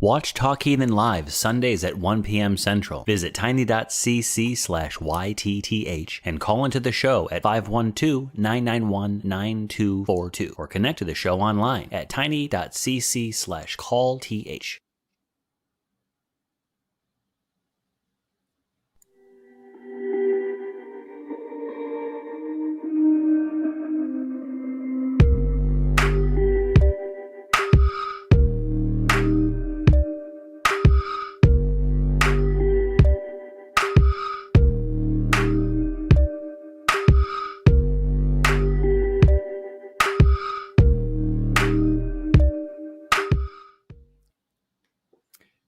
Watch Talk Heathen live Sundays at 1 p.m. Central. Visit tiny.cc/YTTH and call into the show at 512-991-9242 or connect to the show online at tiny.cc/callth.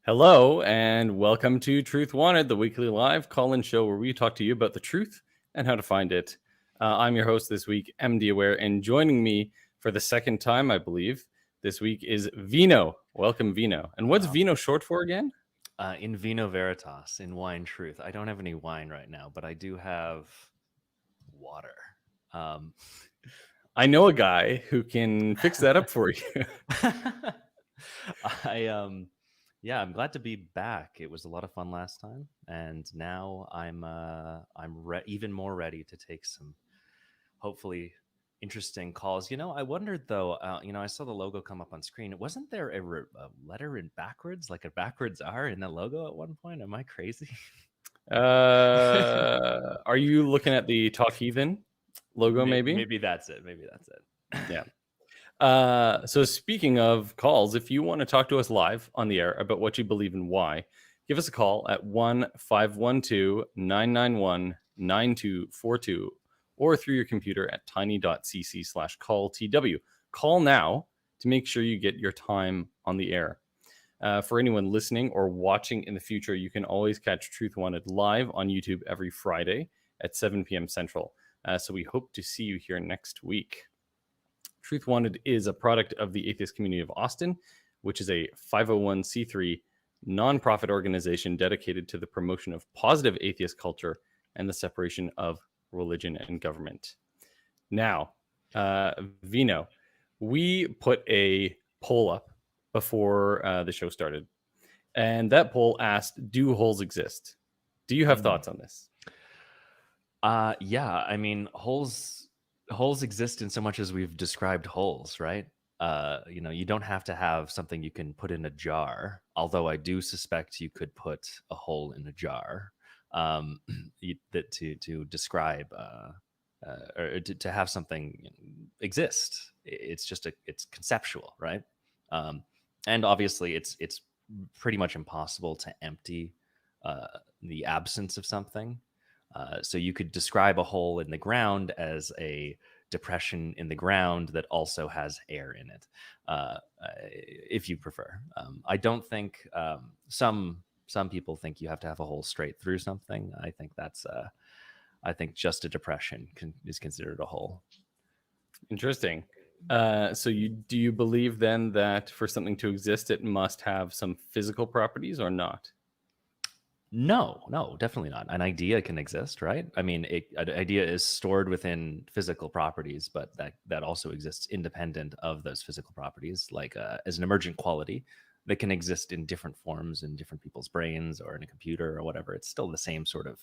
Hello, and welcome to Truth Wanted, the weekly live call-in show where we talk to you about the truth and how to find it. I'm your host this week, MD Aware, and joining me for the second time, I believe, this week is Vino. Welcome, Vino. And what's Vino short for again? In Vino Veritas, in Wine Truth. I don't have any wine right now, but I do have water. I know a guy who can fix that up for you. I'm glad to be back. It was a lot of fun last time, and now I'm even more ready to take some, hopefully, interesting calls. I wondered though. I saw the logo come up on screen. Wasn't there a letter in backwards, like a backwards R in the logo at one point? Am I crazy? Are you looking at the Talk Heathen logo? Maybe that's it. Yeah. So speaking of calls, if you want to talk to us live on the air about what you believe and why, give us a call at 1-512-991-9242 or through your computer at tiny.cc/calltw. Call now to make sure you get your time on the air. For anyone listening or watching in the future, you can always catch Truth Wanted live on YouTube every Friday at 7 p.m. Central. So we hope to see you here next week. Truth Wanted is a product of the Atheist Community of Austin, which is a 501c3 nonprofit organization dedicated to the promotion of positive atheist culture and the separation of religion and government. Now, Vino, we put a poll up before the show started, and that poll asked, do holes exist? Do you have thoughts on this? Yeah, I mean, holes exist in so much as we've described holes, right? You don't have to have something you can put in a jar, although I do suspect you could put a hole in a jar to describe or to have something exist. It's conceptual, right? And obviously it's pretty much impossible to empty the absence of something. So you could describe a hole in the ground as a depression in the ground that also has air in it, if you prefer. I don't think some people think you have to have a hole straight through something. I think I think just a depression is considered a hole. Interesting. So do you believe then that for something to exist, it must have some physical properties or not? No, definitely not. An idea can exist, right? I mean, an idea is stored within physical properties, but that also exists independent of those physical properties, like as an emergent quality that can exist in different forms in different people's brains or in a computer or whatever. It's still the same sort of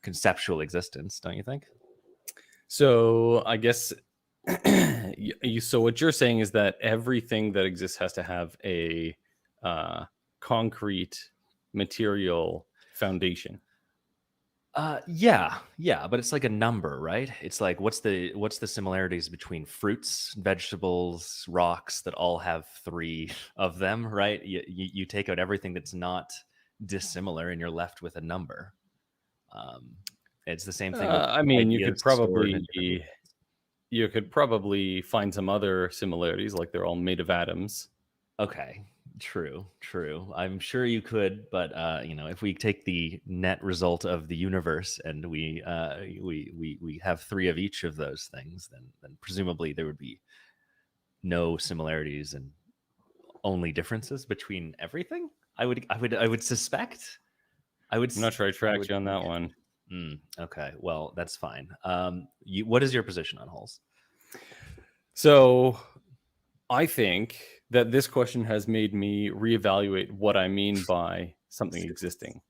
conceptual existence, don't you think? So I guess so what you're saying is that everything that exists has to have a concrete material foundation. Yeah, but it's like a number, right? It's like what's the similarities between fruits, vegetables, rocks that all have 3 of them, right? You take out everything that's not dissimilar, and you're left with a number. It's the same thing. I mean, you could probably find some other similarities, like they're all made of atoms. Okay, true. I'm sure you could, but if we take the net result of the universe and we have 3 of each of those things, then presumably there would be no similarities and only differences between everything. I would suspect. I'm not sure I tracked you on that one. Okay, well, that's fine. What is your position on holes? So I think that this question has made me reevaluate what I mean by something existing.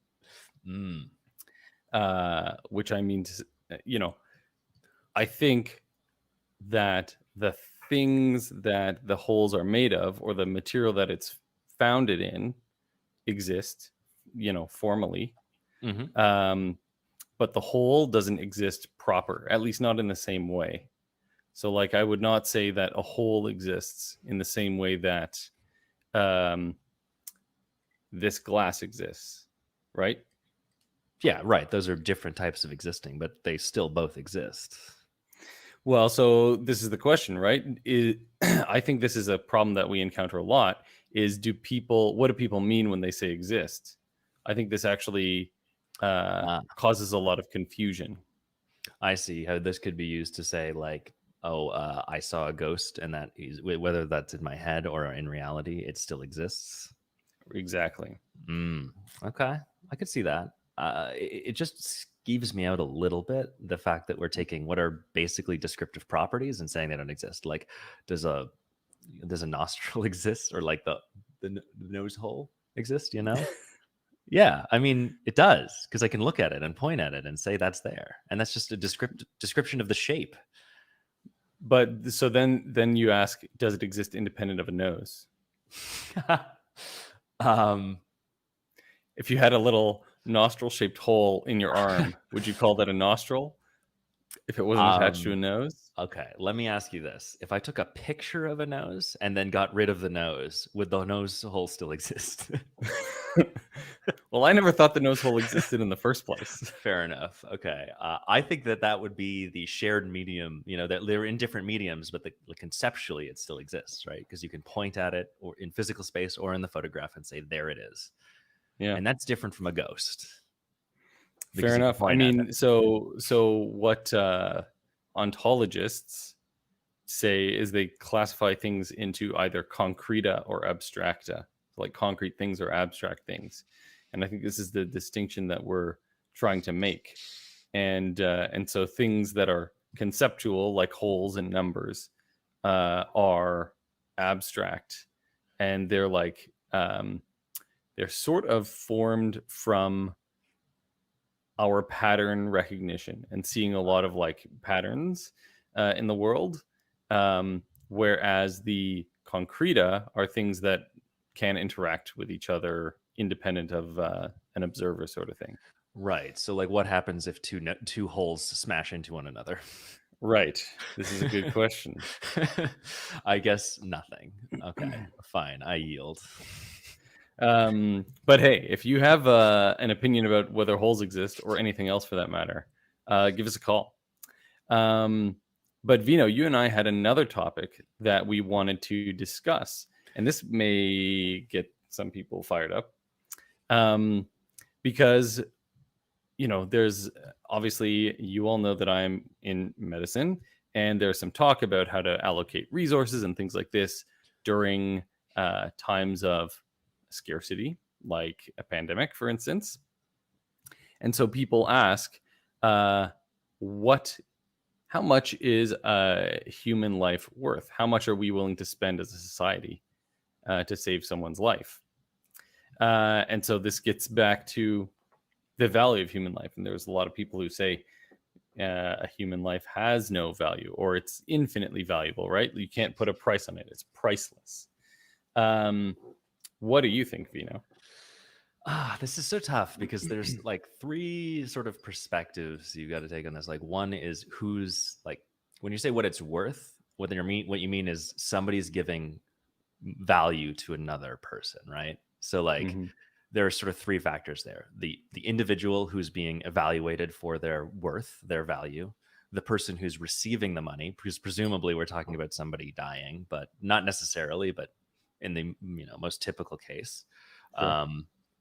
Mm. Which I mean, I think that the things that the holes are made of, or the material that it's founded in, exist, formally. Hmm. But the whole doesn't exist proper, at least not in the same way. So, like, I would not say that a whole exists in the same way that um, this glass exists, right? Yeah, right. Those are different types of existing, but they still both exist. Well, so this is the question, right? I think this is a problem that we encounter a lot. What do people mean when they say exist? I think this actually Ah, causes a lot of confusion. I see how this could be used to say like, oh, I saw a ghost, and that is whether that's in my head or in reality, it still exists. Exactly. Okay, I could see that. It just skeeves me out a little bit, the fact that we're taking what are basically descriptive properties and saying they don't exist. Like, does a nostril exist, or like the nose hole exist? Yeah, I mean, it does, because I can look at it and point at it and say that's there, and that's just a description of the shape. But so then you ask, does it exist independent of a nose? um, If you had a little nostril shaped hole in your arm, would you call that a nostril if it wasn't attached to a um, nose? okay, let me ask you this: if I took a picture of a nose and then got rid of the nose, would the nose hole still exist? Well, I never thought the nose hole existed in the first place. Fair enough. Okay. I think that would be the shared medium, that they're in different mediums, but conceptually it still exists, right? Because you can point at it or in physical space or in the photograph and say, there it is. Yeah. And that's different from a ghost Fair because you can enough. I point at it. mean, so what ontologists say is they classify things into either concreta or abstracta, like concrete things or abstract things. And I think this is the distinction that we're trying to make. And so things that are conceptual, like holes and numbers, are abstract, and they're sort of formed from our pattern recognition and seeing a lot of like patterns in the world, whereas the concreta are things that can interact with each other independent of an observer, sort of thing. Right. So, like, what happens if two holes smash into one another? Right. This is a good question. I guess nothing. Okay, fine. I yield. But hey, if you have an opinion about whether holes exist or anything else for that matter, give us a call. But Vino, you and I had another topic that we wanted to discuss, and this may get some people fired up, because there's obviously, you all know that I'm in medicine, and there's some talk about how to allocate resources and things like this during times of scarcity, like a pandemic, for instance. And so people ask, what how much is a human life worth? How much are we willing to spend as a society to save someone's life? And so this gets back to the value of human life. And there's a lot of people who say a human life has no value, or it's infinitely valuable, right? You can't put a price on it. It's priceless. What do you think, Vino? This is so tough because there's like three sort of perspectives you got to take on this. Like, one is who's like, when you say what it's worth, what you mean is somebody's giving value to another person, right? So like, Mm-hmm. there are sort of three factors there: the individual who's being evaluated for their worth, their value; the person who's receiving the money, because presumably we're talking about somebody dying, but not necessarily, but in the most typical case. Sure.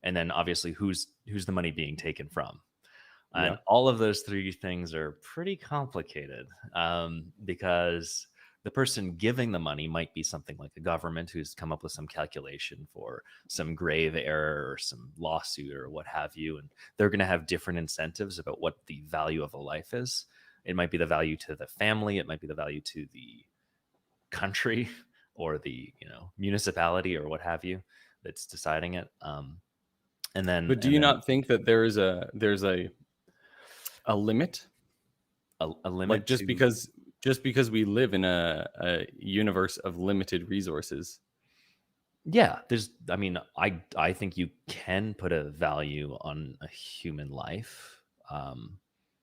And then obviously who's the money being taken from. Yeah. And all of those three things are pretty complicated, because the person giving the money might be something like a government who's come up with some calculation for some grave error or some lawsuit or what have you. And they're going to have different incentives about what the value of a life is. It might be the value to the family. It might be the value to the country, or the municipality or what have you that's deciding it. And then But do you not think that there's a limit? a Like limit just to. because we live in a universe of limited resources. Yeah, I think you can put a value on a human life. I'm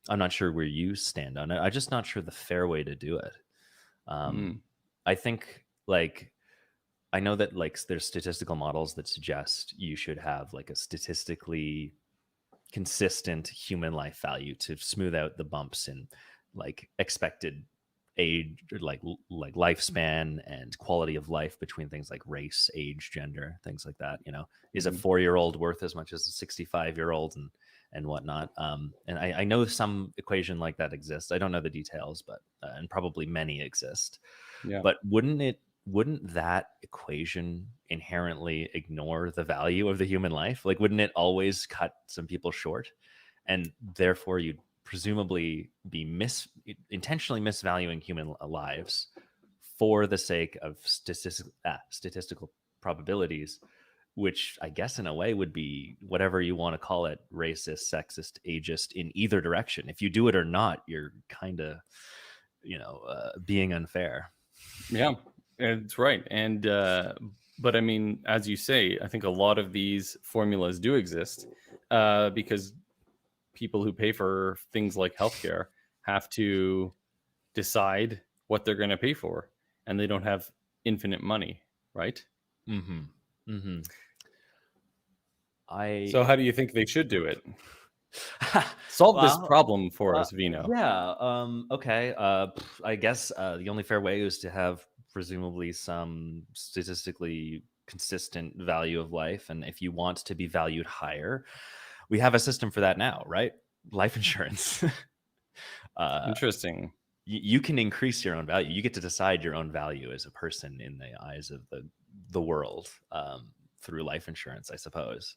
not sure where you stand on it. I'm just not sure the fair way to do it. Mm. I think, like, I know that, like, there's statistical models that suggest you should have like a statistically consistent human life value to smooth out the bumps in like expected age, or like lifespan and quality of life between things like race, age, gender, things like that. Is a Mhm. 4-year-old worth as much as a 65-year-old and whatnot. And I know some equation like that exists. I don't know the details, but and probably many exist. Yeah. But wouldn't that equation inherently ignore the value of the human life? Like, wouldn't it always cut some people short? And therefore, you'd presumably be intentionally misvaluing human lives for the sake of statistical probabilities, which I guess in a way would be whatever you want to call it, racist, sexist, ageist, in either direction. If you do it or not, you're kind of, being unfair. Yeah, it's right. And but I mean, as you say, I think a lot of these formulas do exist because people who pay for things like healthcare have to decide what they're going to pay for, and they don't have infinite money, right? Mm-hmm. Mm-hmm. So how do you think they should do it? Solve this Well, problem for us, Vino. yeah. Okay. I guess the only fair way is to have presumably some statistically consistent value of life, and if you want to be valued higher, we have a system for that now, right? Life insurance. uh, Interesting. you can increase your own value. You get to decide your own value as a person in the eyes of the world, through life insurance, I suppose.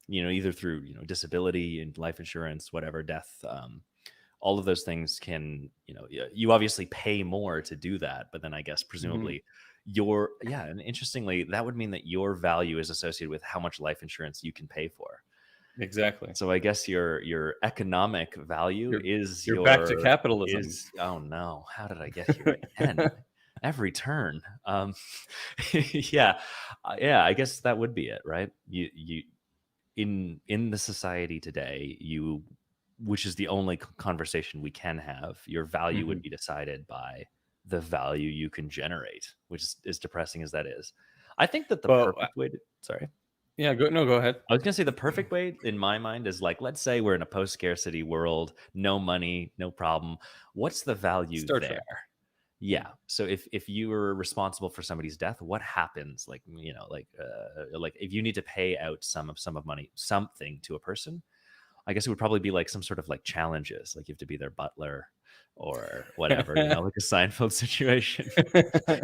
Either through disability and life insurance, whatever, death. All of those things can, you obviously pay more to do that, but then I guess Mhm. presumably and interestingly, that would mean that your value is associated with how much life insurance you can pay for. Exactly. So I guess your economic value You're is you're back to capitalism. oh no, how did I get here again? Every turn. Yeah. Yeah, I guess that would be it, right? You in the society today, which is the only conversation we can have, your value would Mhm. be decided by the value you can generate, which is as depressing as that is. I think that the Well, perfect way to sorry. yeah, go ahead. I was gonna say the perfect way in my mind is, like, let's say we're in a post-scarcity world, no money, no problem. What's the value Star there? Trek. Yeah. So if you were responsible for somebody's death, what happens? Like, like if you need to pay out some of money, something to a person, I guess it would probably be like some sort of like challenges, like you have to be their butler or whatever, like a Seinfeld situation.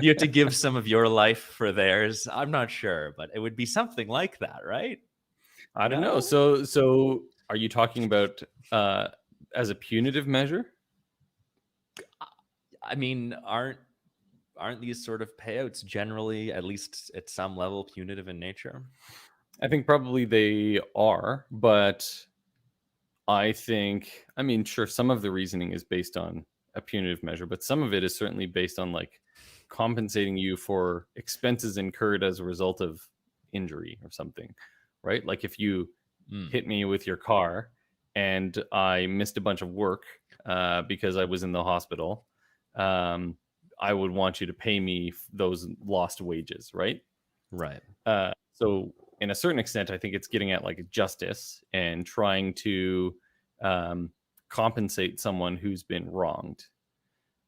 You have to give some of your life for theirs. I'm not sure, but it would be something like that, right? I don't know. No? So are you talking about as a punitive measure? I mean, aren't these sort of payouts generally, at least at some level, punitive in nature? I think probably they are, but I mean, sure, some of the reasoning is based on a punitive measure, but some of it is certainly based on like compensating you for expenses incurred as a result of injury or something, right? Like if you Mm, hit me with your car and I missed a bunch of work because I was in the hospital, um, I would want you to pay me those lost wages, right? right. So, in a certain extent, I think it's getting at like justice and trying to um, compensate someone who's been wronged.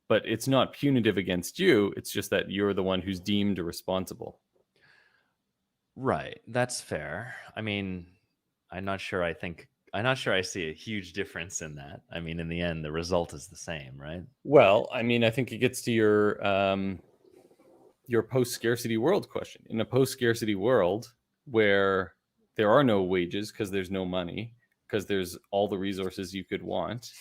But it's not punitive against you. It's just that you're the one who's deemed responsible. Right. That's fair. I mean, I'm not sure I see a huge difference in that. I mean, in the end, the result is the same, right? Well, I mean, I think it gets to your post scarcity world question. In a post scarcity world where there are no wages because there's no money, because there's all the resources you could want,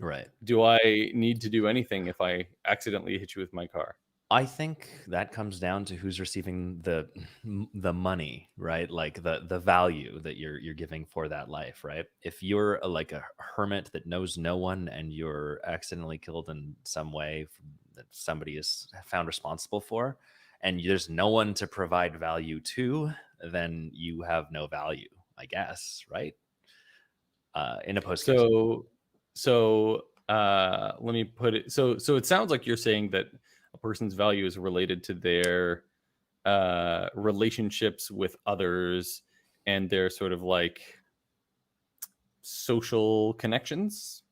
Right. do I need to do anything if I accidentally hit you with my car? I think that comes down to who's receiving the money, right? Like the value that you're giving for that life, right? If you're like a hermit that knows no one and you're accidentally killed in some way that somebody is found responsible for, and there's no one to provide value to, then you have no value, I guess, right? In a post scarcity. So let me put it, so it sounds like you're saying that a person's value is related to their relationships with others and their sort of like social connections.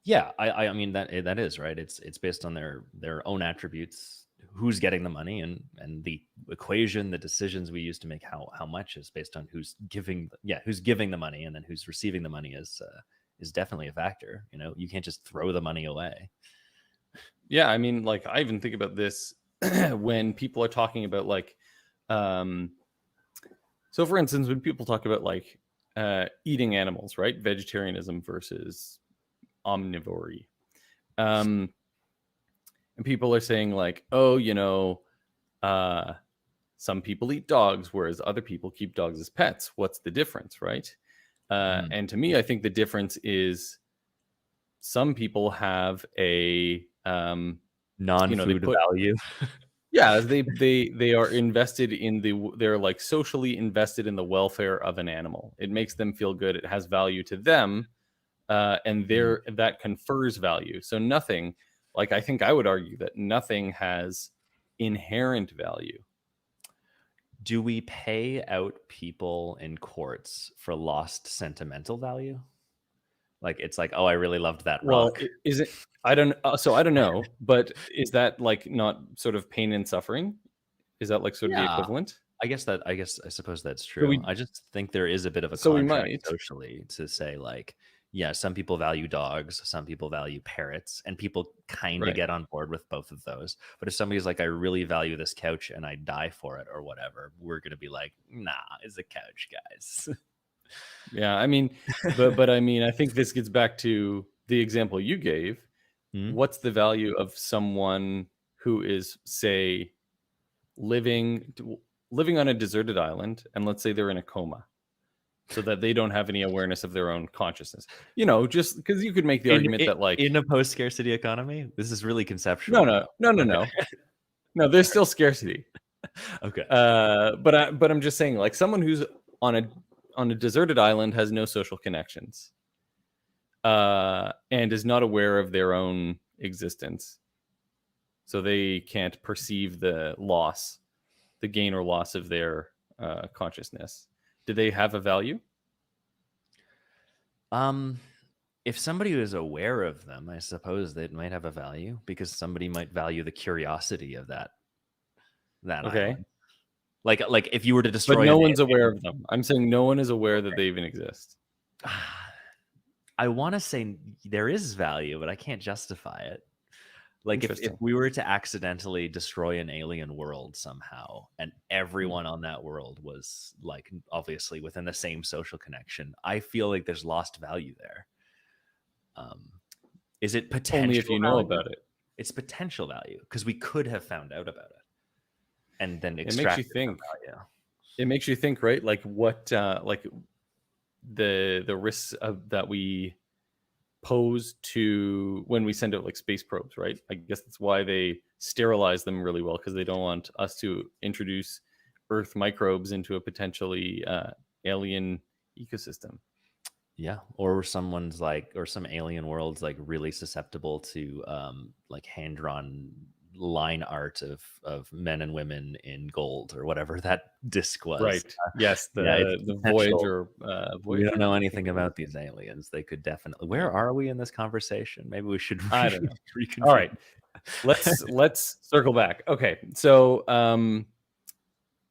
Yeah, I mean that is right. It's based on their own attributes, who's getting the money, and the equation, the decisions we use to make how much is based on who's giving the money, and then who's receiving the money is definitely a factor. You know, you can't just throw the money away. Yeah, I mean, like I even think about this when people are talking about like, so for instance, when people talk about like eating animals, right? Vegetarianism versus omnivory. And people are saying like, oh, some people eat dogs, whereas other people keep dogs as pets. What's the difference, right? And to me, I think the difference is some people have a they Non-food put value. yeah, they are invested in they're like socially invested in the welfare of an animal. It makes them feel good. It has value to them, and Mm. that confers value. So nothing, like I think I would argue that nothing has inherent value. Do we pay out people in courts for lost sentimental value? Like it's like, oh, I really loved that Well, rock. is it? I don't. So I don't know, but is that like not sort of pain and suffering? Is that like sort of the Yeah, equivalent? I suppose that's So true. we I just think there is a bit of a so we contract might. socially to say like, yeah, some people value dogs, some people value parrots, and people kind of Right. get on board with both of those. But if somebody's like, I really value this couch and I die for it or whatever, we're gonna be like, nah, it's a couch, guys. Yeah. I mean, but I mean, I think this gets back to the example you gave. Hmm? What's the value of someone who is, say, living living on a deserted island, and let's say they're in a coma, so that they don't have any awareness of their own consciousness? Just because you could make the In argument that like, in a post scarcity economy, this is really no, conceptual no, though. no, no, Okay, no, no. There's still scarcity. okay. But I'm just saying, like someone who's on a deserted island has no social connections, and is not aware of their own existence, so they can't perceive the gain or loss of their consciousness. Do they have a value? Um, if somebody was aware of them, I suppose they might have a value because somebody might value the curiosity of that Okay, island. Like if you were to but destroy no an one's aware of them. I'm saying no one is aware that they even exist. I want to say there is value, but I can't justify it. Like if Interesting. we were to accidentally destroy an alien world somehow and Hmm. everyone on that world was like obviously within the same social connection, I feel like there's lost value there. Um, is it Only if potential you know value? about it. It's potential value because we could have found out about it and then It makes you extracted some think. value. It makes you think, right? Like what, like the risks that we pose to when we send out like space probes, right? I guess that's why they sterilize them really well, because they don't want us to introduce Earth microbes into a potentially alien ecosystem. Yeah, or someone's like, or some alien world's like really susceptible to like hand drawn line art of men and women in gold or whatever that disc was. Right. Yes, Yeah, it's the potential. We don't Voyager, know I think anything it was. about these aliens. They could definitely. Yeah. Where are we in this conversation? Maybe we should I don't know. All reconvene. right. Let's circle back. Okay. So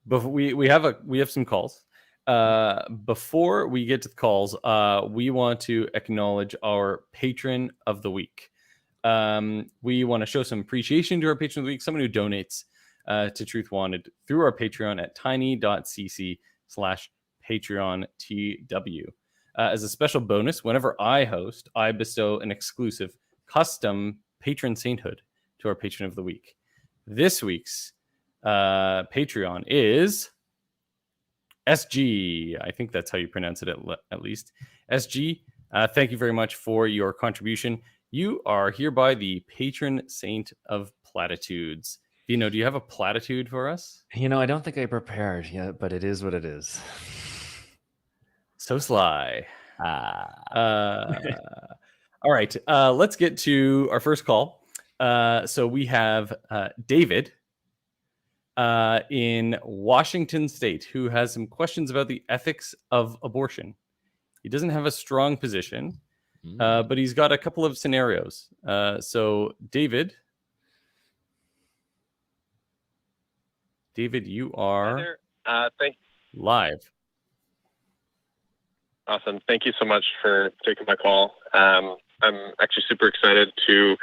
before we have some calls. Before we get to the calls, we want to acknowledge our patron of the week. We want to show some appreciation to our patron of the week, someone who donates to Truth Wanted through our Patreon at tiny.cc/PatreonTW. As a special bonus, whenever I host, I bestow an exclusive custom patron sainthood to our patron of the week. This week's Patreon is SG. I think that's how you pronounce it at least. SG, thank you very much for your contribution. You are hereby the patron saint of platitudes. Vino, do you have a platitude for us? You know, I don't think I prepared yet, but it is what it is. So sly. Ah. All right, let's get to our first call. So we have David in Washington State who has some questions about the ethics of abortion. He doesn't have a strong position, but he's got a couple of scenarios. So David, you are live. Awesome. Thank you so much for taking my call. I'm actually super excited to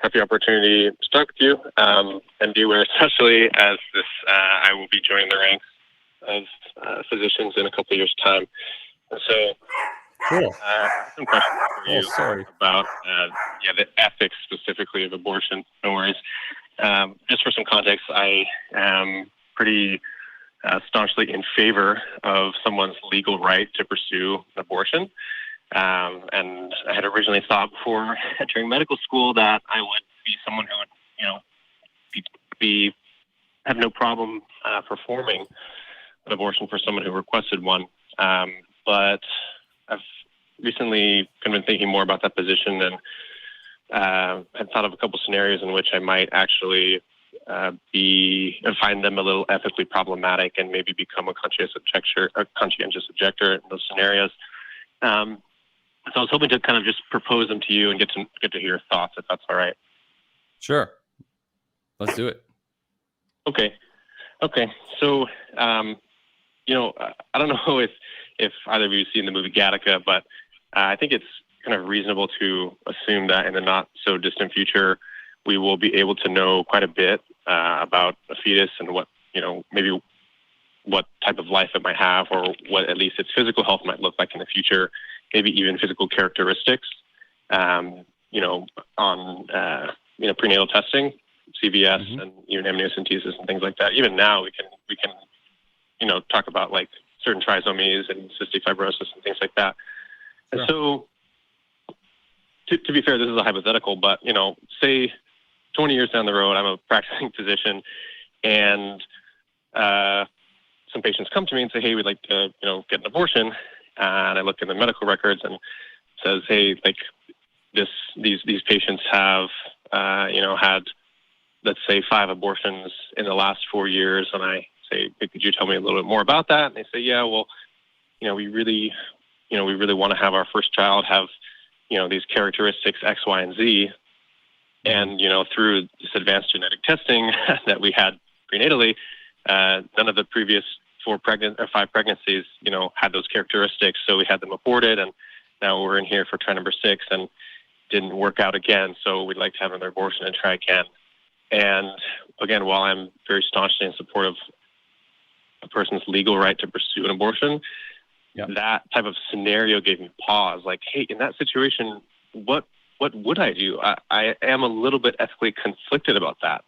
have the opportunity to talk with you and be aware, especially as this I will be joining the ranks of physicians in a couple of years' time. And so, cool. I have some questions for you about the ethics specifically of abortion. No worries. Just for some context, I am pretty staunchly in favor of someone's legal right to pursue abortion. And I had originally thought before entering medical school that I would be someone who would, have no problem performing an abortion for someone who requested one. But I've recently kind of been thinking more about that position and had thought of a couple scenarios in which I might actually find them a little ethically problematic and maybe become a conscientious objector in those scenarios. So I was hoping to kind of just propose them to you and get to hear your thoughts, if that's all right. Sure. Let's do it. Okay. So, I don't know if either of you have seen the movie Gattaca, but I think it's kind of reasonable to assume that in the not so distant future, we will be able to know quite a bit about a fetus and what, maybe what type of life it might have, or what at least its physical health might look like in the future, maybe even physical characteristics, on prenatal testing, CVS, and even amniocentesis and things like that. Even now, we can talk about like certain trisomies and cystic fibrosis and things like that. Sure. And so, to be fair, this is a hypothetical, but say 20 years down the road, I'm a practicing physician, and some patients come to me and say, "Hey, we'd like to, get an abortion." And I look in the medical records and it says, "Hey, like these patients have, had, let's say, 5 abortions in the last 4 years." And I say, "Hey, could you tell me a little bit more about that?" And they say, "Yeah, well, we really want to have our first child have, these characteristics X, Y, and Z. And, through this advanced genetic testing that we had prenatally, none of the previous 5 pregnancies, had those characteristics. So we had them aborted, and now we're in here for try number 6 and didn't work out again. So we'd like to have another abortion and try again." And again, while I'm very staunchly in support of a person's legal right to pursue an abortion, that type of scenario gave me pause. Like, hey, in that situation, what would I do? I am a little bit ethically conflicted about that.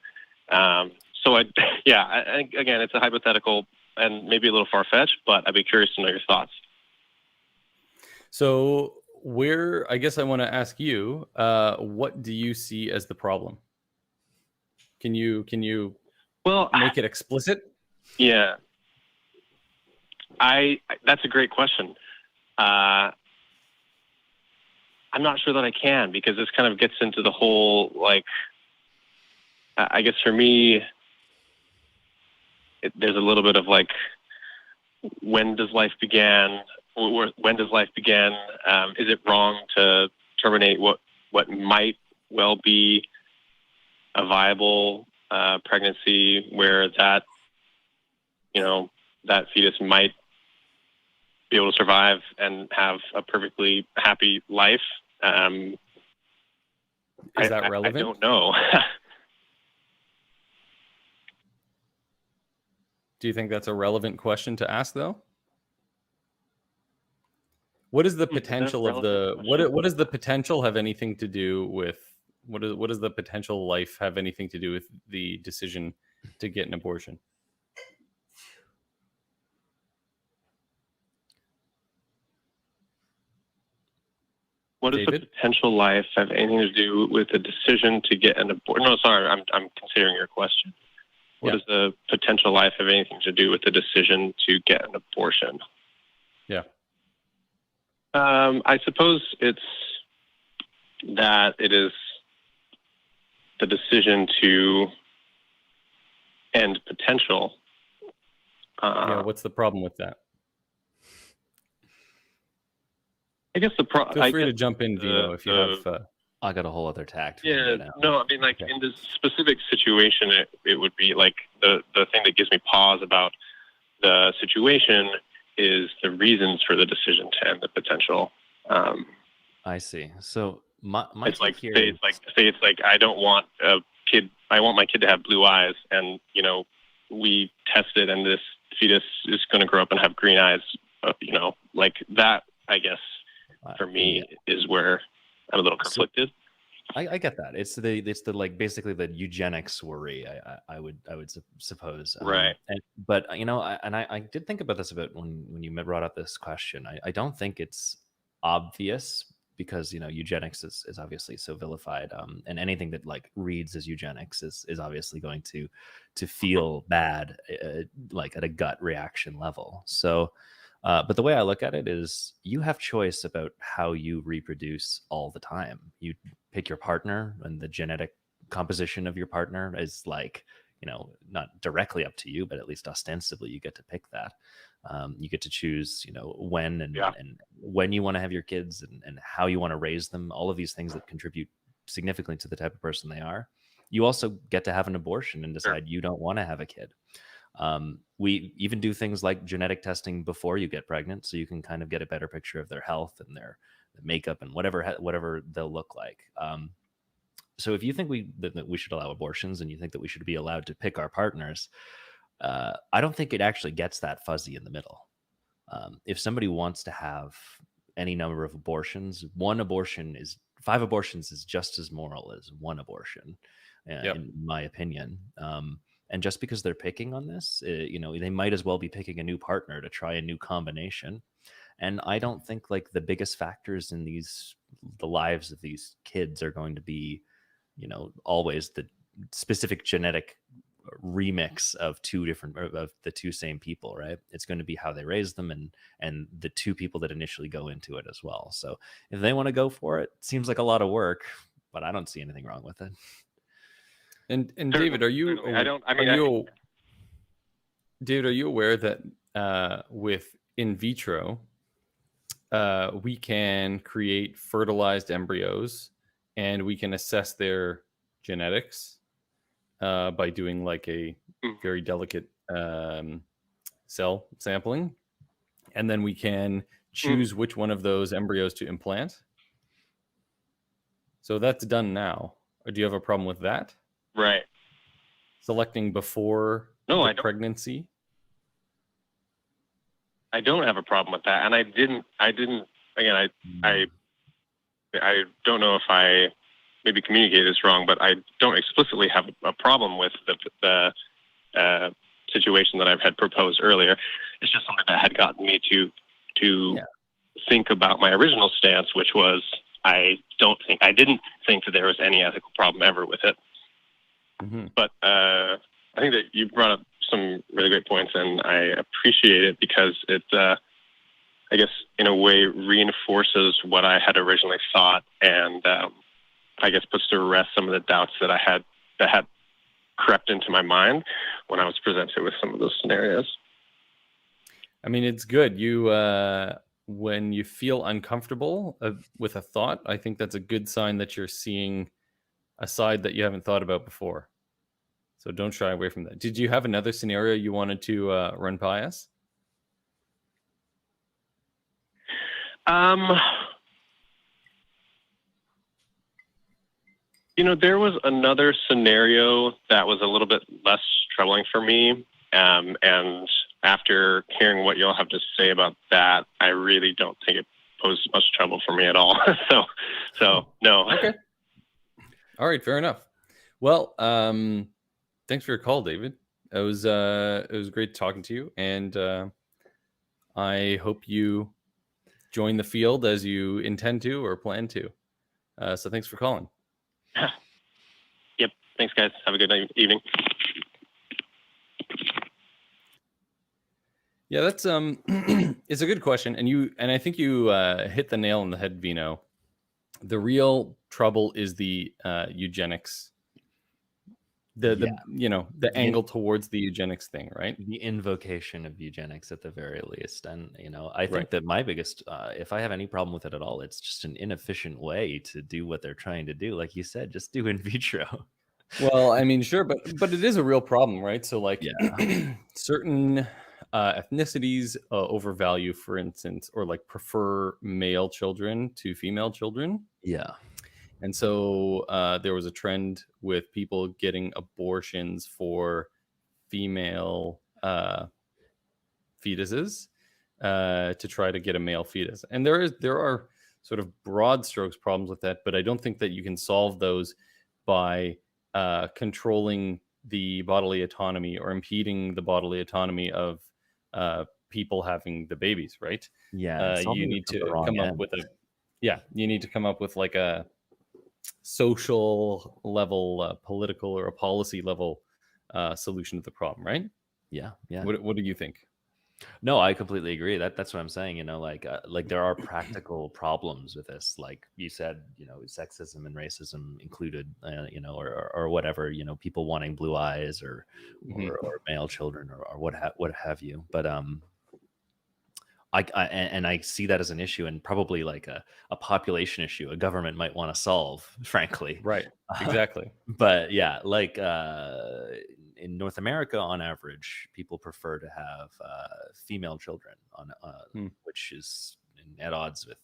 So again, it's a hypothetical and maybe a little far-fetched, but I'd be curious to know your thoughts. So I guess I want to ask you, what do you see as the problem? Can you make it explicit? Yeah. That's a great question. I'm not sure that I can, because this kind of gets into the whole, like, I guess for me, there's a little bit of like, when does life begin? When does life begin? Is it wrong to terminate what might well be a viable pregnancy, where that, that fetus might be able to survive and have a perfectly happy life? Is that relevant? I don't know. Do you think that's a relevant question to ask, though? What is the potential of what does the potential have anything to do with What does the potential life have anything to do with the decision to get an abortion? What does the David? potential life have anything to do with the decision to get an abortion? No, sorry, I'm considering your question. What Yeah. does the potential life have anything to do with the decision to get an abortion? Yeah. I suppose it's that it is the decision to end potential. Yeah. What's the problem with that? I guess the Feel free to jump in, Vino, if you have. I got a whole other tact. We can Yeah, go down. no, I mean, like Okay. in this specific situation, it would be like the thing that gives me pause about the situation is the reasons for the decision to end the potential. I see. So my It's take like here say is- it's like I don't want a kid. I want my kid to have blue eyes, and we tested, and this fetus is going to grow up and have green eyes. Like that. I guess for me is where I'm a little conflicted. I get that. It's the like basically the eugenics worry. I would suppose. Right. But I did think about this a bit when you brought up this question. I don't think it's obvious because eugenics is obviously so vilified. And anything that like reads as eugenics is obviously going to feel bad, like at a gut reaction level. So. But the way I look at it is you have choice about how you reproduce all the time. You pick your partner, and the genetic composition of your partner is like, not directly up to you, but at least ostensibly you get to pick that. You get to choose, when and when you want to have your kids and how you want to raise them, all of these things that contribute significantly to the type of person they are. You also get to have an abortion and decide you don't want to have a kid. We even do things like genetic testing before you get pregnant, so you can kind of get a better picture of their health and their makeup and whatever they'll look like. So if you think that we should allow abortions and you think that we should be allowed to pick our partners, I don't think it actually gets that fuzzy in the middle. If somebody wants to have any number of abortions, 5 abortions is just as moral as 1 abortion, in my opinion. And just because they're picking on this, they might as well be picking a new partner to try a new combination. And I don't think like the biggest factors in the lives of these kids are going to be, always the specific genetic remix of the two same people, right? It's going to be how they raise them and the 2 people that initially go into it as well. So if they want to go for it, seems like a lot of work, but I don't see anything wrong with it. And David, are you? David, are you aware that with in vitro, we can create fertilized embryos, and we can assess their genetics by doing like a very delicate cell sampling, and then we can choose which one of those embryos to implant. So that's done now. Or do you have a problem with that? Right. Selecting before the pregnancy? I don't have a problem with that. And I didn't, again, I don't know if I maybe communicated this wrong, but I don't explicitly have a problem with the situation that I've had proposed earlier. It's just something that had gotten me to think about my original stance, which was I didn't think that there was any ethical problem ever with it. Mm-hmm. But I think that you brought up some really great points, and I appreciate it because it, I guess, in a way reinforces what I had originally thought, and I guess puts to rest some of the doubts that had crept into my mind when I was presented with some of those scenarios. I mean, it's good. When you feel uncomfortable with a thought, I think that's a good sign that you're seeing a side that you haven't thought about before. So don't shy away from that. Did you have another scenario you wanted to run by us? There was another scenario that was a little bit less troubling for me. And after hearing what y'all have to say about that, I really don't think it posed much trouble for me at all. So no. Okay. All right, fair enough. Well, thanks for your call, David. It was great talking to you, and I hope you join the field as you intend to or plan to. So thanks for calling. Yep. Thanks, guys. Have a good evening. Yeah, that's it's a good question, and I think you hit the nail on the head, Vino. The real trouble is the eugenics, the angle towards the eugenics thing, right? The invocation of eugenics at the very least. And I think Right. that my biggest if I have any problem with it at all, it's just an inefficient way to do what they're trying to do. Like you said, just do in vitro. Well, I mean, sure, but it is a real problem, right? So, like, Yeah. certain ethnicities overvalue, for instance, or like prefer male children to female children. Yeah. And so there was a trend with people getting abortions for female fetuses to try to get a male fetus. And there are sort of broad strokes problems with that, but I don't think that you can solve those by controlling the bodily autonomy or impeding the bodily autonomy of people having the babies, right? Yeah. You need to come up with you need to come up with like a social level, political or a policy level solution to the problem, right? Yeah. Yeah. What do you think? No, I completely agree. That's what I'm saying. Like there are practical problems with this. Like you said, sexism and racism included. Or whatever. People wanting blue eyes or male children or what have you. But I see that as an issue, and probably like a population issue a government might want to solve, frankly. Right. Exactly. But yeah, like in North America, on average, people prefer to have female children, which is at odds with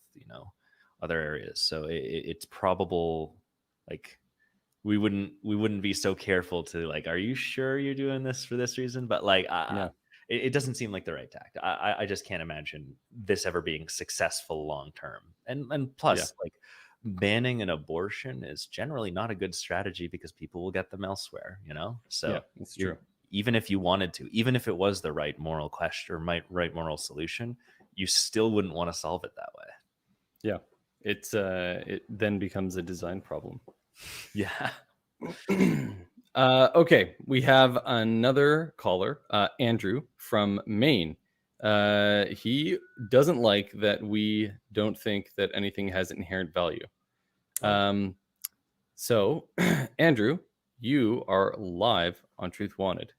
other areas. So it's probable, like we wouldn't be so careful to like, are you sure you're doing this for this reason? But like, it doesn't seem like the right tact. I just can't imagine this ever being successful long term. And plus, like banning an abortion is generally not a good strategy because people will get them elsewhere. So yeah, it's true. Even if you wanted to, even if it was the right moral question or right moral solution, you still wouldn't want to solve it that way. Yeah, it then becomes a design problem. Yeah. Okay, we have another caller, Andrew from Maine. He doesn't like that we don't think that anything has inherent value. So, Andrew, you are live on Truth Wanted.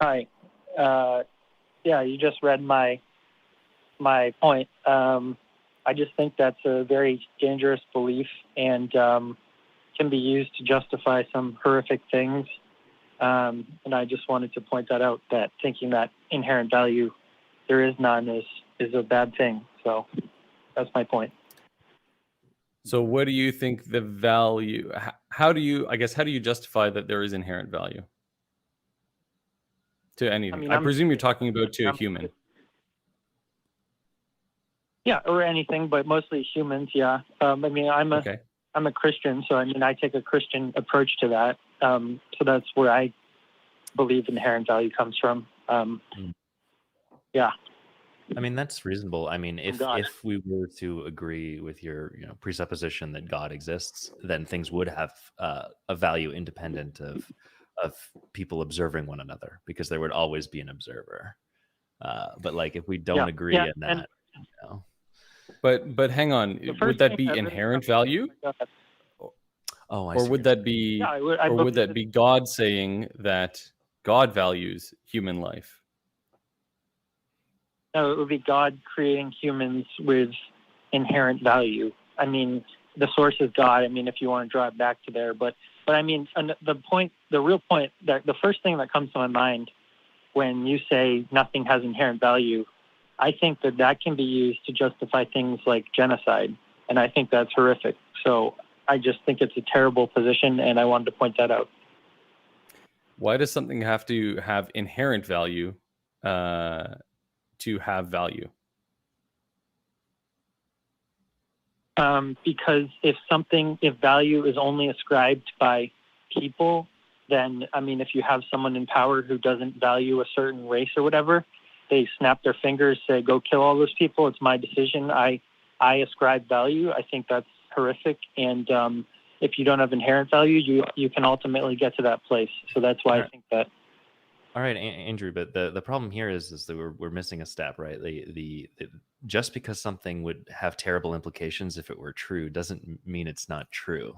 Hi. Yeah, you just read my point. I just think that's a very dangerous belief and can be used to justify some horrific things. And I just wanted to point that out, that thinking that inherent value there is none is a bad thing. So that's my point. So what do you think the value, how do you justify that there is inherent value to anything? I presume you're talking about to a human. Yeah, or anything, but mostly humans. Yeah. I'm a Christian, so I take a Christian approach to that. So that's where I believe inherent value comes from. Yeah. That's reasonable. If we were to agree with your presupposition that God exists, then things would have a value independent of people observing one another, because there would always be an observer. But like if we don't agree on that, But hang on, would that be inherent value? Or would that be would that be God saying that God values human life? No, it would be God creating humans with inherent value. The source is God. If you want to draw it back to there, but the real point, that the first thing that comes to my mind when you say nothing has inherent value, I think that can be used to justify things like genocide, and I think that's horrific. So I just think it's a terrible position, and I wanted to point that out. Why does something have to have inherent value to have value? Because if value is only ascribed by people, then, I mean, if you have someone in power who doesn't value a certain race or whatever, they snap their fingers, say, go kill all those people. It's my decision. I ascribe value. I think that's horrific. And if you don't have inherent value, you can ultimately get to that place. So that's why I think that. All right, Andrew, but the problem here is that we're missing a step, right? Just because something would have terrible implications if it were true doesn't mean it's not true,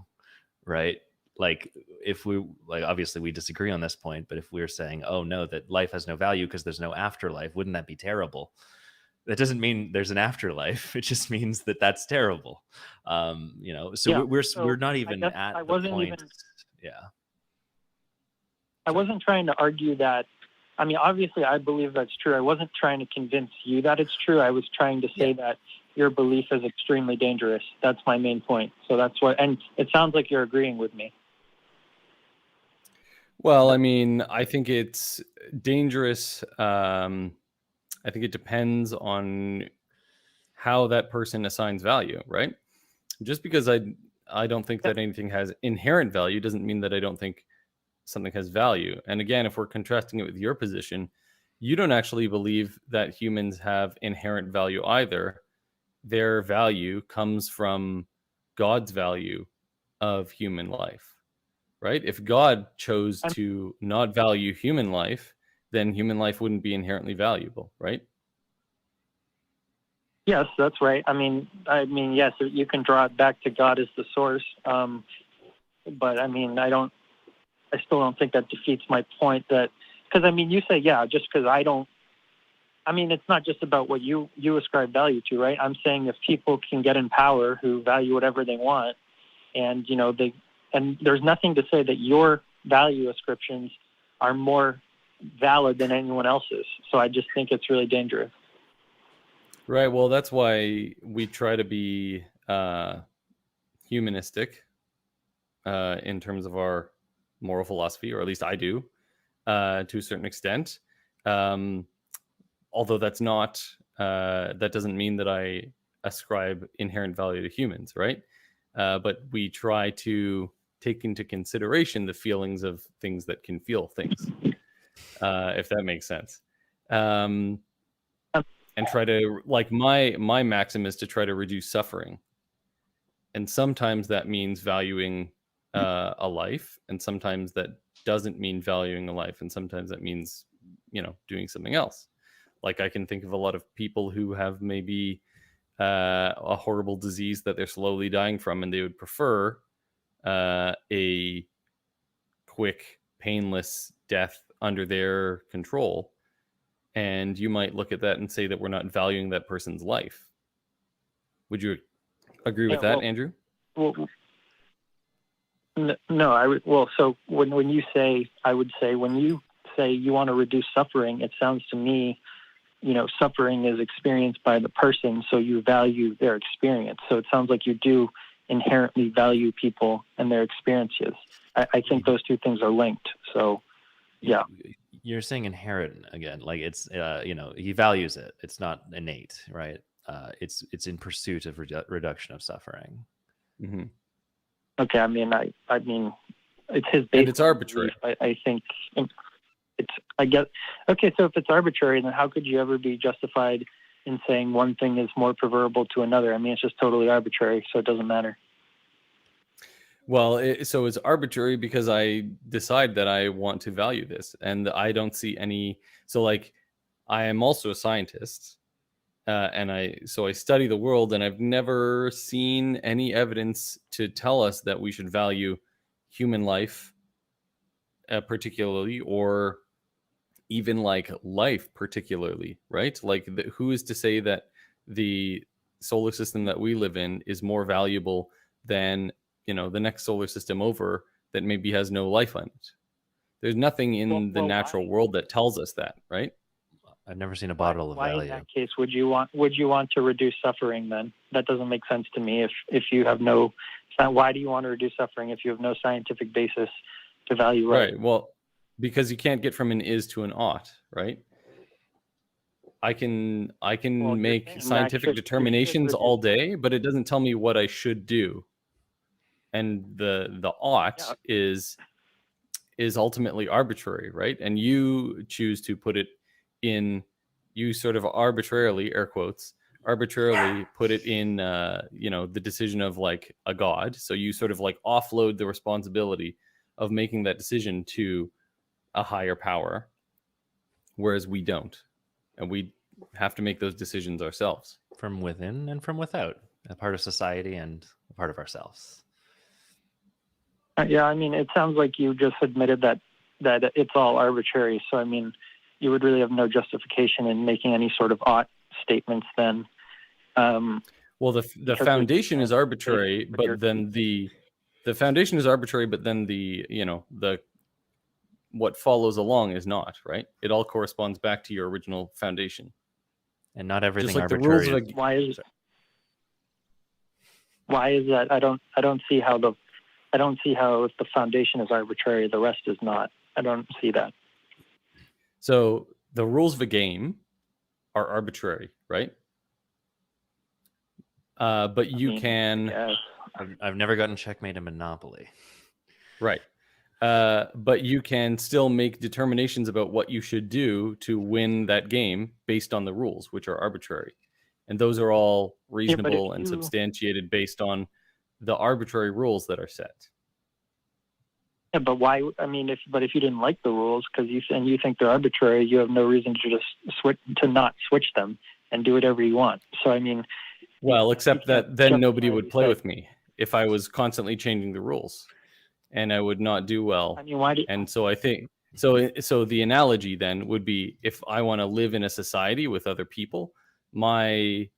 right? Like if we obviously we disagree on this point, but if we're saying, oh no, that life has no value because there's no afterlife, wouldn't that be terrible? That doesn't mean there's an afterlife. It just means that that's terrible. So we're not even at the point. Yeah. I wasn't trying to argue that. I mean, obviously, I believe that's true. I wasn't trying to convince you that it's true. I was trying to say that your belief is extremely dangerous. That's my main point. So that's what, and it sounds like you're agreeing with me. Well, I mean, I think it's dangerous. I think it depends on how that person assigns value, right? Just because I don't think that anything has inherent value doesn't mean that I don't think something has value. And again, if we're contrasting it with your position, you don't actually believe that humans have inherent value either. Their value comes from God's value of human life, right? If God chose to not value human life, then human life wouldn't be inherently valuable, right? Yes, that's right. I mean, yes, you can draw it back to God as the source. But I mean, I still don't think that defeats my point that, because I mean, you say, just because I mean, it's not just about what you ascribe value to, right? I'm saying if people can get in power who value whatever they want, and, and there's nothing to say that your value ascriptions are more valid than anyone else's. So I just think it's really dangerous. Right. Well, that's why we try to be humanistic in terms of our moral philosophy, or at least I do, to a certain extent. Although that's not, that doesn't mean that I ascribe inherent value to humans, right? But we try to take into consideration the feelings of things that can feel things, if that makes sense. And try to, like, my maxim is to try to reduce suffering. And sometimes that means valuing a life, and sometimes that doesn't mean valuing a life, and sometimes that means, doing something else. Like I can think of a lot of people who have maybe a horrible disease that they're slowly dying from, and they would prefer a quick, painless death under their control. And you might look at that and say that we're not valuing that person's life. Would you agree with that, Andrew? Well, no, I would. Well, so when you say, I would say, when you say you want to reduce suffering, it sounds to me, suffering is experienced by the person, so you value their experience. So it sounds like you do inherently value people and their experiences. I think those two things are linked. So, yeah. You're saying inherent again, like it's he values it. It's not innate, right? It's in pursuit of reduction of suffering. Mm-hmm. Okay, I mean it's his basic, and it's arbitrary. I think I get. Okay, so if it's arbitrary, then how could you ever be justified in saying one thing is more preferable to another? I mean, it's just totally arbitrary, so it doesn't matter. Well, so it's arbitrary because I decide that I want to value this, and I don't see any. So, like, I am also a scientist, and I study the world, and I've never seen any evidence to tell us that we should value human life, particularly, or even like life particularly, right? Like, who is to say that the solar system that we live in is more valuable than the next solar system over that maybe has no life on it? There's nothing in the natural world that tells us that, right? I've never seen a bottle of value. Why in that case would you want to reduce suffering then? That doesn't make sense to me. If you have no, why do you want to reduce suffering if you have no scientific basis to value? Right. Well, because you can't get from an is to an ought, right? I can Well, you're make saying scientific that should determinations really- all day, but it doesn't tell me what I should do. And the ought is ultimately arbitrary, right? And you choose to put it in, you sort of arbitrarily, air quotes, arbitrarily put it in the decision of like a god. So you sort of like offload the responsibility of making that decision to a higher power, whereas we don't, and we have to make those decisions ourselves. From within and from without, a part of society and a part of ourselves. Yeah, I mean, it sounds like you just admitted that it's all arbitrary. So, I mean, you would really have no justification in making any sort of ought statements then. Well, the foundation is arbitrary, but then the foundation is arbitrary, but then the what follows along is not, right? It all corresponds back to your original foundation. And not everything Just like the arbitrary. rules of why is that? I don't see how if the foundation is arbitrary, the rest is not. I don't see that. So the rules of a game are arbitrary, right? But I've never gotten checkmate in Monopoly. Right. But you can still make determinations about what you should do to win that game based on the rules, which are arbitrary. And those are all reasonable and substantiated based on the arbitrary rules that are set. Yeah, but why? I mean, if you didn't like the rules because you think they're arbitrary, you have no reason to just not switch them and do whatever you want. So I mean, well, except that then nobody would play with me if I was constantly changing the rules, and I would not do well. I mean, why do? And so I think so. The analogy then would be if I want to live in a society with other people, my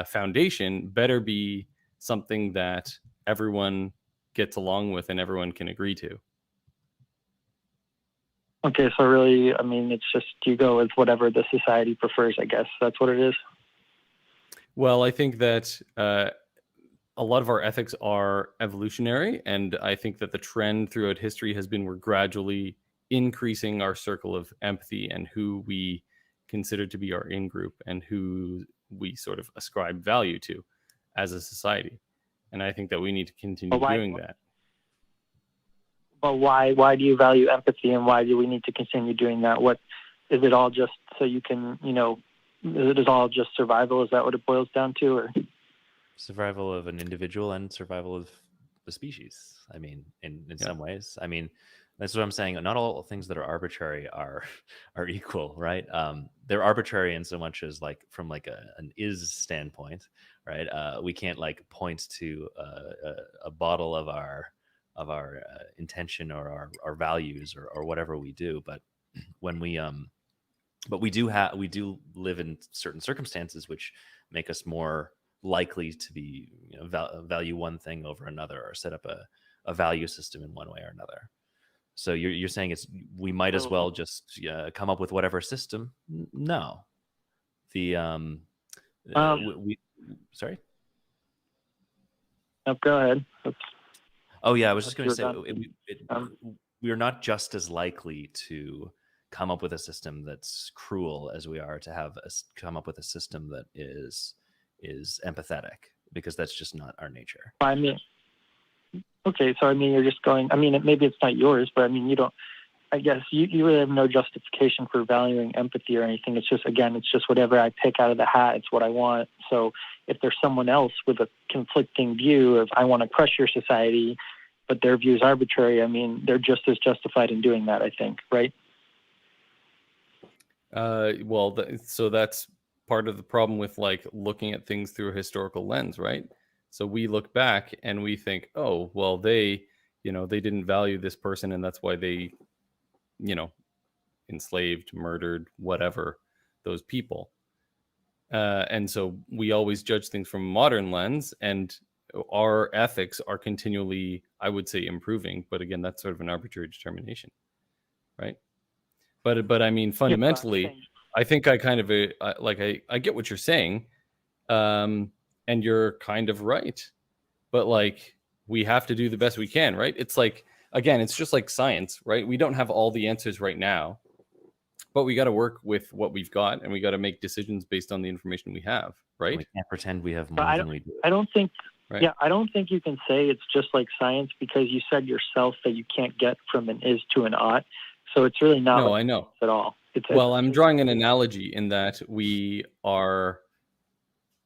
foundation better be something that everyone gets along with and everyone can agree to. Okay, so really, I mean, it's just you go with whatever the society prefers, I guess. That's what it is. Well, I think that a lot of our ethics are evolutionary, and I think that the trend throughout history has been we're gradually increasing our circle of empathy and who we consider to be our in-group and who we sort of ascribe value to as a society. And I think that we need to continue doing that. But why do you value empathy, and why do we need to continue doing that? What is it all just so you can, is it all just survival? Is that what it boils down to? Or survival of an individual and survival of the species. I mean, in some ways. I mean, that's what I'm saying. Not all things that are arbitrary are equal, right? They're arbitrary in so much as like from like an is standpoint, right? We can't like point to a bottle of our intention or our values or whatever we do, but when we do live in certain circumstances which make us more likely to be value one thing over another or set up a value system in one way or another. So you're saying we might as well just come up with whatever system? No, sorry. No, go ahead. Oh yeah, I was just going to say we are not just as likely to come up with a system that's cruel as we are to come up with a system that is empathetic, because that's just not our nature. I mean, okay, so I mean, you're just going. I mean, maybe it's not yours, but I mean, you don't. I guess you really have no justification for valuing empathy or anything. It's just whatever I pick out of the hat. It's what I want. So if there's someone else with a conflicting view of I want to crush your society, but their view is arbitrary, I mean, they're just as justified in doing that, I think, right? So that's part of the problem with like looking at things through a historical lens, right? So we look back and we think, oh, well, they didn't value this person, and that's why they, enslaved, murdered, whatever, those people. And so we always judge things from a modern lens, and our ethics are continually, I would say, improving. But again, that's sort of an arbitrary determination, right? But I mean, fundamentally, I think I kind of I get what you're saying, and you're kind of right. But like, we have to do the best we can, right? It's like, again, it's just like science, right? We don't have all the answers right now, but we got to work with what we've got, and we got to make decisions based on the information we have, right? We can't pretend we have But more than we do. I don't think. Right. Yeah, I don't think you can say it's just like science, because you said yourself that you can't get from an is to an ought. So it's really not No, like I know. at all. Well, I'm drawing an analogy in that we are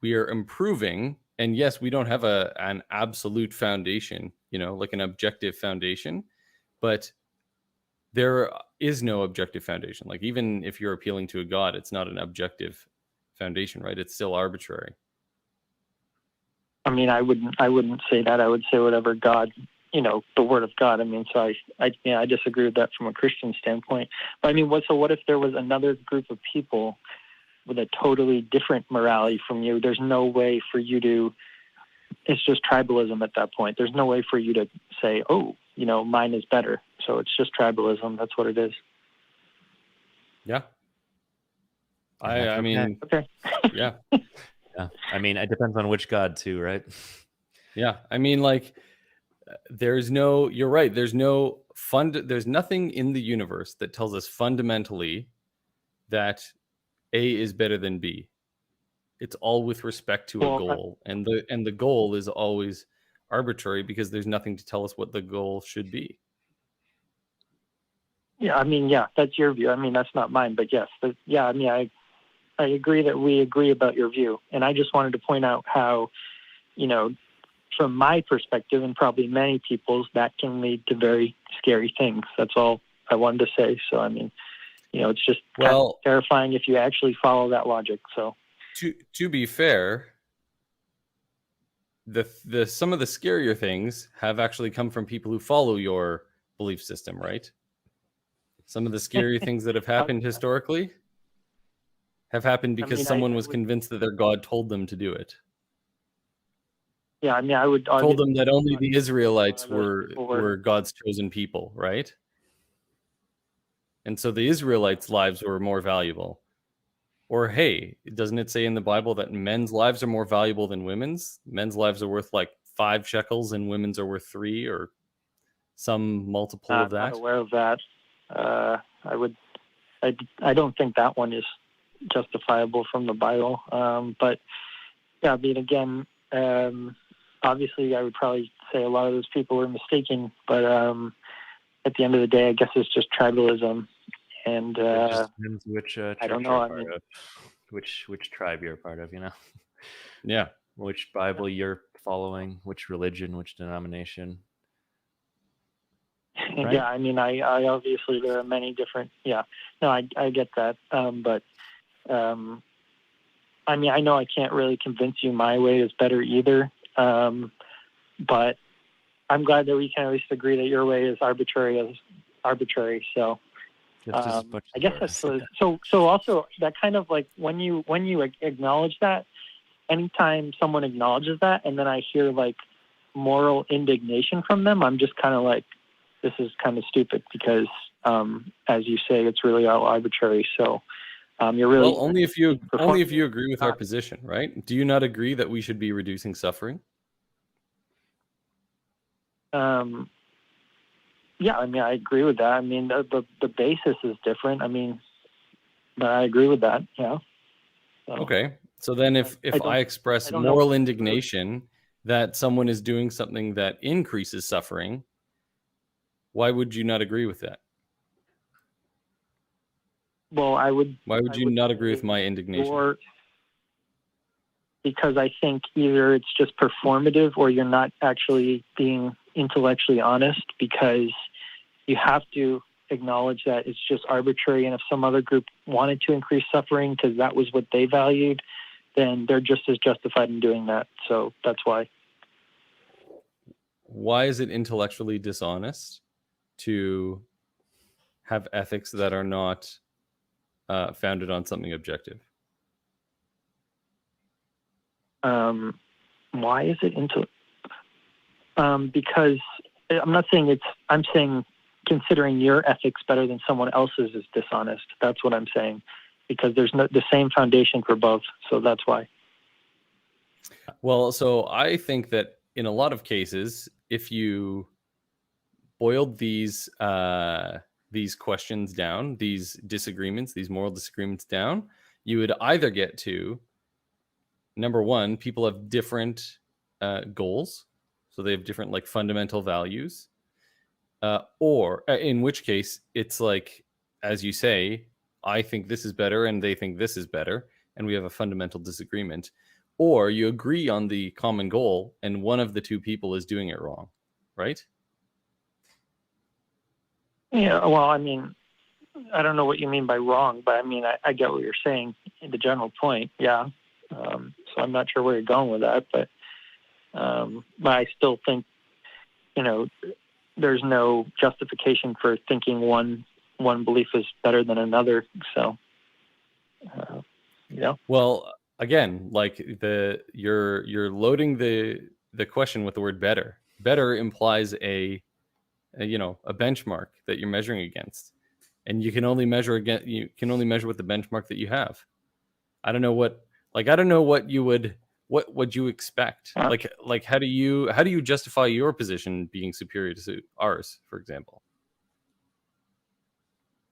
improving, and yes, we don't have an absolute foundation, like an objective foundation, but there is no objective foundation. Like, even if you're appealing to a god, it's not an objective foundation, right? It's still arbitrary. I mean, I wouldn't say that. I would say whatever God, the Word of God. I mean, so I disagree with that from a Christian standpoint. But I mean, what if there was another group of people with a totally different morality from you? There's no way for you to. It's just tribalism at that point. There's no way for you to say, oh, mine is better. So it's just tribalism. That's what it is. Yeah. I mean, okay. Yeah. Yeah. I mean, it depends on which god too, right? Yeah. I mean, like, you're right. There's nothing in the universe that tells us fundamentally that A is better than B. It's all with respect to a goal. And the goal is always arbitrary, because there's nothing to tell us what the goal should be. Yeah. I mean, yeah, that's your view. I mean, that's not mine, but yes. Yeah. I mean, I agree that we agree about your view. And I just wanted to point out how, from my perspective, and probably many people's, that can lead to very scary things. That's all I wanted to say. So, I mean, it's just kind of terrifying if you actually follow that logic. So, to be fair, the some of the scarier things have actually come from people who follow your belief system, right? Some of the scary things that have happened historically have happened because someone was convinced that their God told them to do it. Yeah, I mean, I would argue told them that only the Israelites were God's chosen people, right? And so the Israelites' lives were more valuable. Or, hey, doesn't it say in the Bible that men's lives are more valuable than women's? Men's lives are worth like 5 shekels and women's are worth 3, or some multiple of that? I'm not aware of that. I don't think that one is justifiable from the Bible. But yeah, I mean, again, obviously I would probably say a lot of those people were mistaken, but at the end of the day, I guess it's just tribalism. And it just depends which church I don't know. you're a part of, which tribe you're a part of, Yeah. Which Bible you're following, which religion, which denomination. Right? Yeah, I mean, I obviously there are many different. Yeah, no, I get that. But I mean, I know I can't really convince you my way is better either. But I'm glad that we can at least agree that your way is arbitrary. So I guess that's so. Also, that kind of like when you acknowledge that, anytime someone acknowledges that, and then I hear like moral indignation from them, I'm just kind of like, this is kind of stupid, because as you say, it's really all arbitrary. So you're really only if you agree with our position, right? Do you not agree that we should be reducing suffering? Yeah, I mean, I agree with that. I mean, the basis is different. I mean, but I agree with that. Yeah. So, okay. So then if I express moral indignation that someone is doing something that increases suffering, why would you not agree with that? Well, I would. Why would you not agree with my indignation? Because I think either it's just performative or you're not actually being intellectually honest, because you have to acknowledge that it's just arbitrary. And if some other group wanted to increase suffering because that was what they valued, then they're just as justified in doing that. So that's why. Why is it intellectually dishonest to have ethics that are not founded on something objective? Why is it because I'm not saying I'm saying considering your ethics better than someone else's is dishonest. That's what I'm saying, because there's the same foundation for both. So that's why. Well, so I think that in a lot of cases, if you boiled these these questions down, these disagreements, these moral disagreements down, you would either get to, number one, people have different goals. So they have different like fundamental values. Or in which case it's like, as you say, I think this is better and they think this is better, and we have a fundamental disagreement. Or you agree on the common goal and one of the two people is doing it wrong, right? Yeah, well, I mean, I don't know what you mean by wrong, but I mean, I get what you're saying, the general point, yeah. So I'm not sure where you're going with that, but I still think, you know, there's no justification for thinking one belief is better than another. So, yeah. Well, again, like you're loading the question with the word better. Better implies a benchmark that you're measuring against, and you can only measure with the benchmark that you have. I don't know what you would expect. Like how do you justify your position being superior to ours, for example?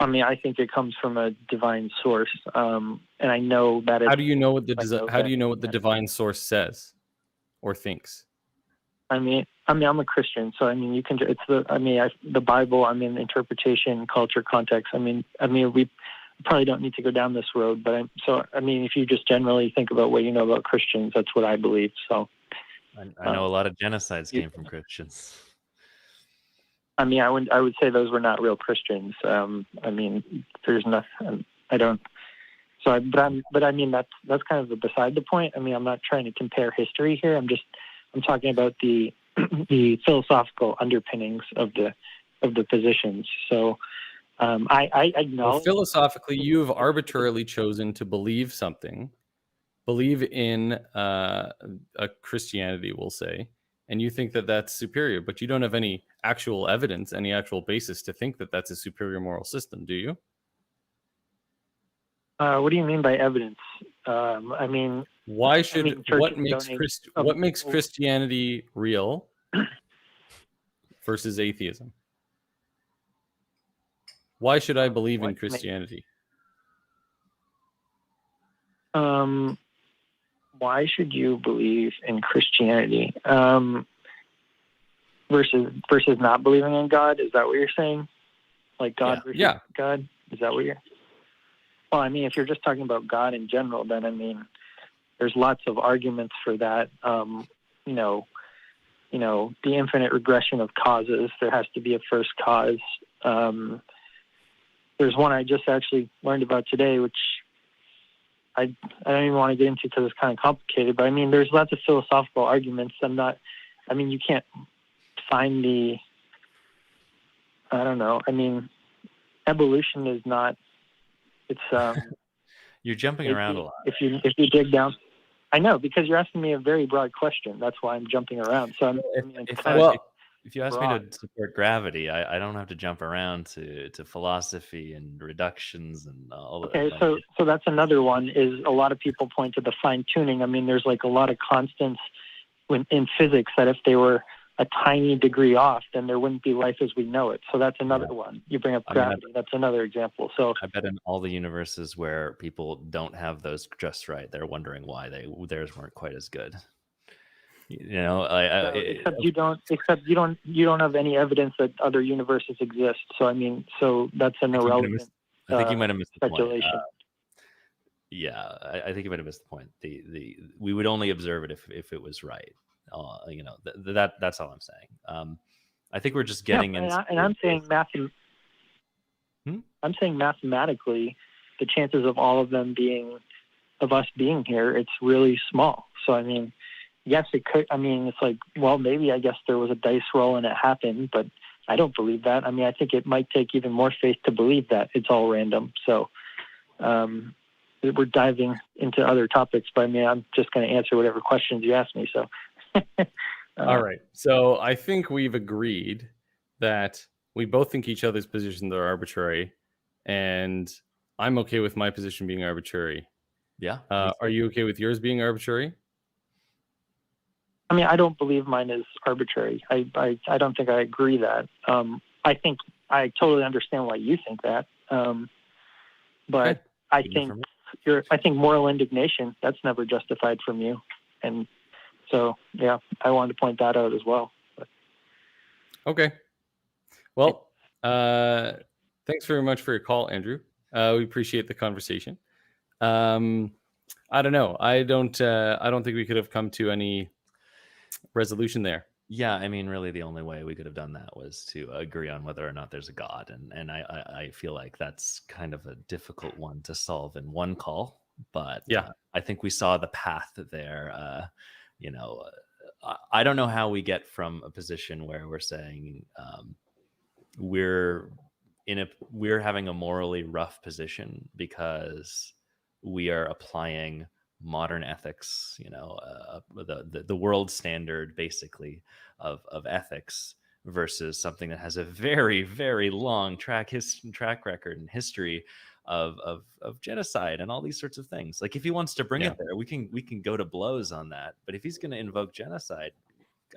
I mean, I think it comes from a divine source, and I know that. How do you know what the divine source says or thinks? I mean, I'm a Christian, so I mean, you can. It's the Bible. I mean, interpretation, culture, context. I mean, we probably don't need to go down this road, but if you just generally think about what you know about Christians, that's what I believe. So, I know a lot of genocides came from Christians. I mean, I would say those were not real Christians. I mean, there's nothing. I don't. So, but I mean, that's kind of beside the point. I mean, I'm not trying to compare history here. I'm talking about the philosophical underpinnings of the positions. So, I acknowledge. Well, philosophically, you have arbitrarily chosen to believe something, believe in a Christianity, we'll say, and you think that that's superior, but you don't have any actual evidence, any actual basis to think that that's a superior moral system, do you? What do you mean by evidence? I mean, what makes Christianity real versus atheism? Why should I believe in Christianity? Why should you believe in Christianity versus not believing in God? Is that what you're saying? Like God versus God? Is that what you're? Well, I mean, if you're just talking about God in general, then I mean, there's lots of arguments for that. The infinite regression of causes. There has to be a first cause. There's one I just actually learned about today, which I don't even want to get into because it's kind of complicated. But I mean, there's lots of philosophical arguments. You can't find I don't know. I mean, evolution is not. It's You're jumping around a lot. If you dig down, I know, because you're asking me a very broad question. That's why I'm jumping around. So if you ask me to support gravity, I don't have to jump around to philosophy and reductions and all that. Okay, so that's another one. Is a lot of people point to the fine tuning. I mean, there's like a lot of constants in physics that if they were a tiny degree off, then there wouldn't be life as we know it. So that's another one. You bring up gravity. That's another example. So I bet in all the universes where people don't have those just right, they're wondering why theirs weren't quite as good. Except you don't have any evidence that other universes exist. So I mean, that's an irrelevant. I think you might have missed the speculation. Point. I think you might have missed the point. We would only observe it if it was right. That's all I'm saying. I think we're just getting into. And I'm saying I'm saying mathematically, the chances of all of us being here, it's really small. So I mean, yes, it could. I mean, it's like, well, maybe I guess there was a dice roll and it happened, but I don't believe that. I mean, I think it might take even more faith to believe that it's all random. So we're diving into other topics, but I mean, I'm just going to answer whatever questions you ask me. So. All right. So I think we've agreed that we both think each other's positions are arbitrary, and I'm okay with my position being arbitrary. Yeah. Are you okay with yours being arbitrary? I mean, I don't believe mine is arbitrary. I don't think I agree that. I think I totally understand why you think that. But Okay. I think moral indignation, that's never justified from you. And so, yeah, I wanted to point that out as well. But. Okay. Well, thanks very much for your call, Andrew. We appreciate the conversation. I don't know. I don't think we could have come to any resolution there. Yeah, I mean, really, the only way we could have done that was to agree on whether or not there's a God, and I feel like that's kind of a difficult one to solve in one call. But Yeah. I think we saw the path there. I don't know how we get from a position where we're saying we're having a morally rough position because we are applying modern ethics, the world standard basically of ethics, versus something that has a very, very long track record and history of genocide and all these sorts of things. Like, if he wants to bring it there, we can go to blows on that. But if he's going to invoke genocide,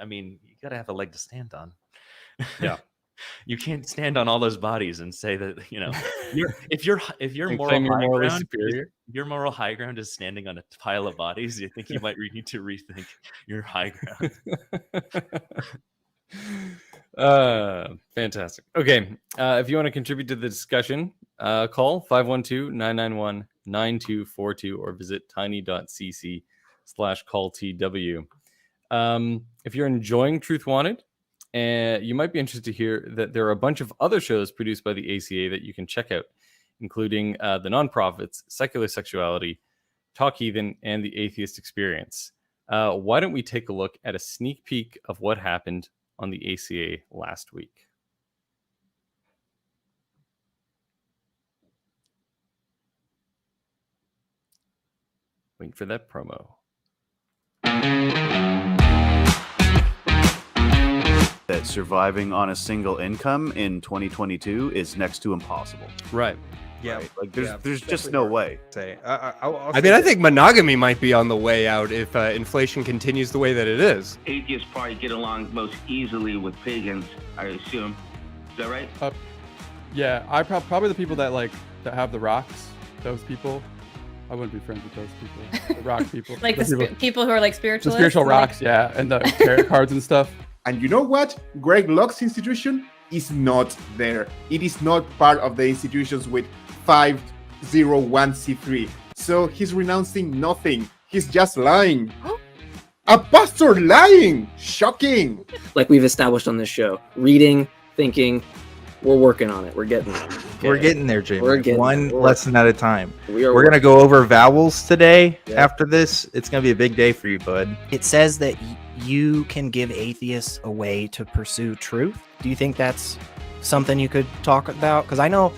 I mean, you got to have a leg to stand on. Yeah. You can't stand on all those bodies and say that, if your moral high ground is standing on a pile of bodies, you think you might need to rethink your high ground. Fantastic. Okay. If you want to contribute to the discussion, call 512-991-9242 or visit tiny.cc/calltw. If you're enjoying Truth Wanted, you might be interested to hear that there are a bunch of other shows produced by the ACA that you can check out, including the Nonprofits, Secular Sexuality, Talk Heathen, and the Atheist Experience. Why don't we take a look at a sneak peek of what happened on the ACA last week? Waiting for that promo. That surviving on a single income in 2022 is next to impossible. Right. Yeah. Right? Like there's just no way. I think monogamy might be on the way out if inflation continues the way that it is. Atheists probably get along most easily with pagans, I assume. Is that right? Yeah, I probably the people that have the rocks. Those people, I wouldn't be friends with those people. The rock people, like the people who are like spiritualists. The spiritual rocks, yeah, and the tarot cards and stuff. And you know what? Greg Locke's institution is not there. It is not part of the institutions with 501c3. So he's renouncing nothing. He's just lying. A pastor lying! Shocking! Like we've established on this show, reading, thinking, we're working on it. We're getting there. Okay. We're getting there, Jamie. We're getting one there. lesson at a time. We're going to go over vowels today. Yeah. After this, it's going to be a big day for you, bud. It says that you can give atheists a way to pursue truth. Do you think that's something you could talk about? Because I know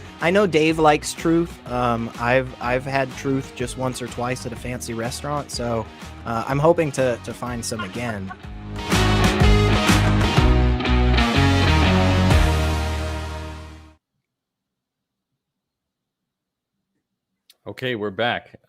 Dave likes truth. I've had truth just once or twice at a fancy restaurant, so I'm hoping to find some again. Okay, we're back.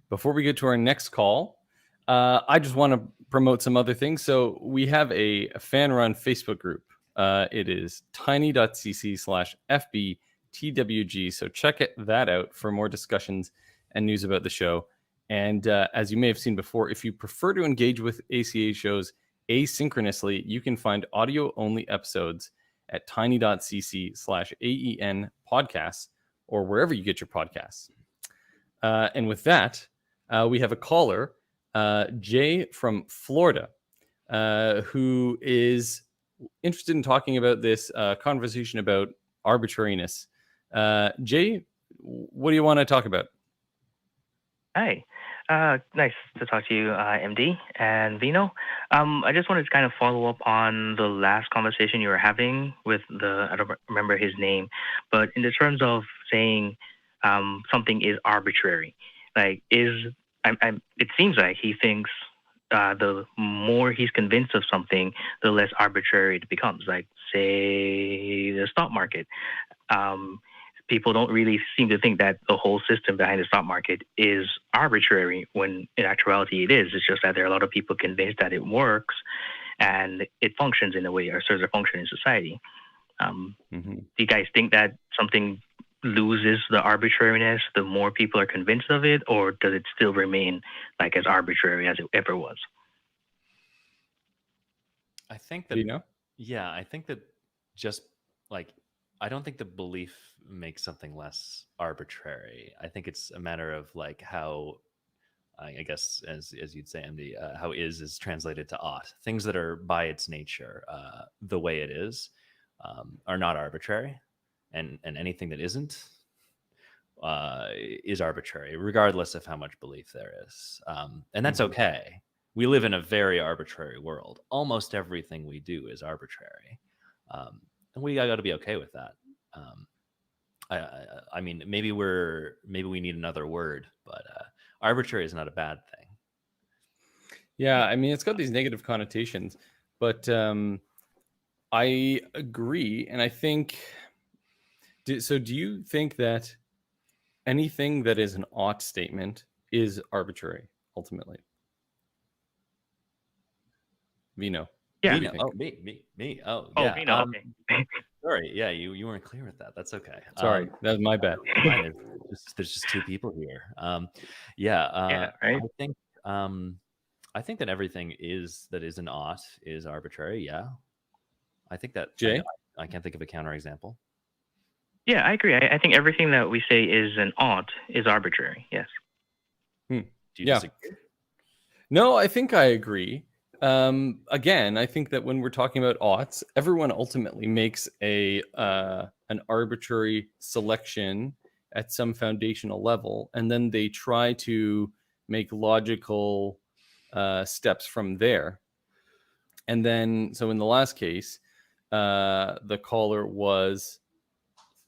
Before we get to our next call, I just want to promote some other things. So we have a fan-run Facebook group. It is tiny.cc/FBTWG. So check that out for more discussions and news about the show. And as you may have seen before, if you prefer to engage with ACA shows asynchronously, you can find audio-only episodes at tiny.cc/AEN podcasts or wherever you get your podcasts. And with that, we have a caller, Jay from Florida, who is interested in talking about this conversation about arbitrariness. Jay, what do you want to talk about? Hi. Nice to talk to you, MD and Vino. I just wanted to kind of follow up on the last conversation you were having with I don't remember his name, but in the terms of saying something is arbitrary, like it seems like he thinks the more he's convinced of something, the less arbitrary it becomes. Like, say, the stock market. People don't really seem to think that the whole system behind the stock market is arbitrary, when in actuality it is. It's just that there are a lot of people convinced that it works and it functions in a way or serves a function in society. Mm-hmm. Do you guys think that something loses the arbitrariness the more people are convinced of it, or does it still remain like as arbitrary as it ever was? I think that, Vino? yeah, I think that just like, I don't think the belief makes something less arbitrary. I think it's a matter of like how, I guess, as you'd say, MD, how is translated to ought. Things that are by its nature the way it is are not arbitrary, and anything that isn't is arbitrary, regardless of how much belief there is, and that's okay. We live in a very arbitrary world. Almost everything we do is arbitrary, and we got to be okay with that. I mean, maybe we need another word, but arbitrary is not a bad thing. Yeah, I mean, it's got these negative connotations, but I agree, and I think. So, do you think that anything that is an ought statement is arbitrary ultimately? Vino. Yeah. Vino. Oh, me. Oh, Oh, yeah. Vino. Okay. Sorry. Yeah, you weren't clear with that. That's okay. Sorry, that was my bad. Fine. There's just two people here. Yeah, right. I think that everything that is an ought is arbitrary. Yeah, I think that. Jay? I can't think of a counterexample. Yeah, I agree. I think everything that we say is an ought is arbitrary. Yes. Do you Yeah. disagree? No, I think I agree. Again, I think that when we're talking about oughts, everyone ultimately makes an arbitrary selection at some foundational level, and then they try to make logical steps from there. And then, so in the last case, the caller was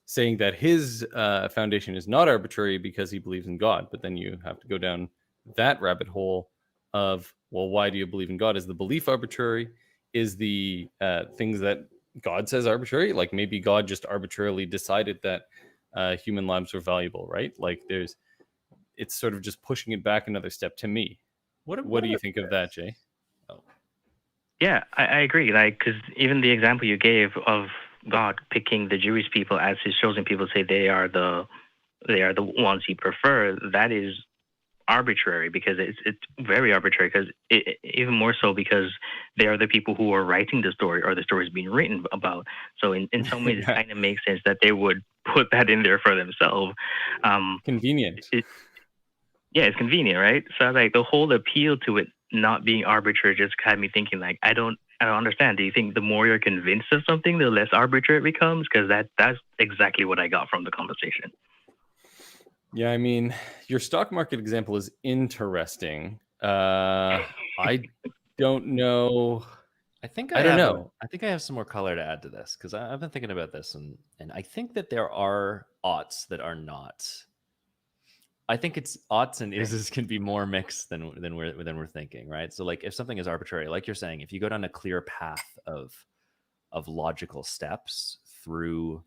saying that his foundation is not arbitrary because he believes in God. But then you have to go down that rabbit hole of, well, why do you believe in God? Is the belief arbitrary? Is the things that God says arbitrary? Like maybe God just arbitrarily decided that human lives were valuable, right? Like it's sort of just pushing it back another step to me. What do you think of that, Jay? Yeah, I agree. Like, because even the example you gave of God picking the Jewish people as his chosen people, say they are the ones he prefers, that is arbitrary, because it's very arbitrary, because even more so because they are the people who are writing the story, or the story is being written about. So in some ways, it kind of makes sense that they would put that in there for themselves. Convenient. Yeah, it's convenient, right? So like the whole appeal to it not being arbitrary just had me thinking, like, I don't understand. Do you think the more you're convinced of something, the less arbitrary it becomes? Because that's exactly what I got from the conversation. Yeah, I mean, your stock market example is interesting. I don't know. I think I don't know. I think I have some more color to add to this, because I've been thinking about this, and I think that there are oughts that are not. I think it's oughts and ises can be more mixed than we're thinking, right? So like if something is arbitrary, like you're saying, if you go down a clear path of logical steps through,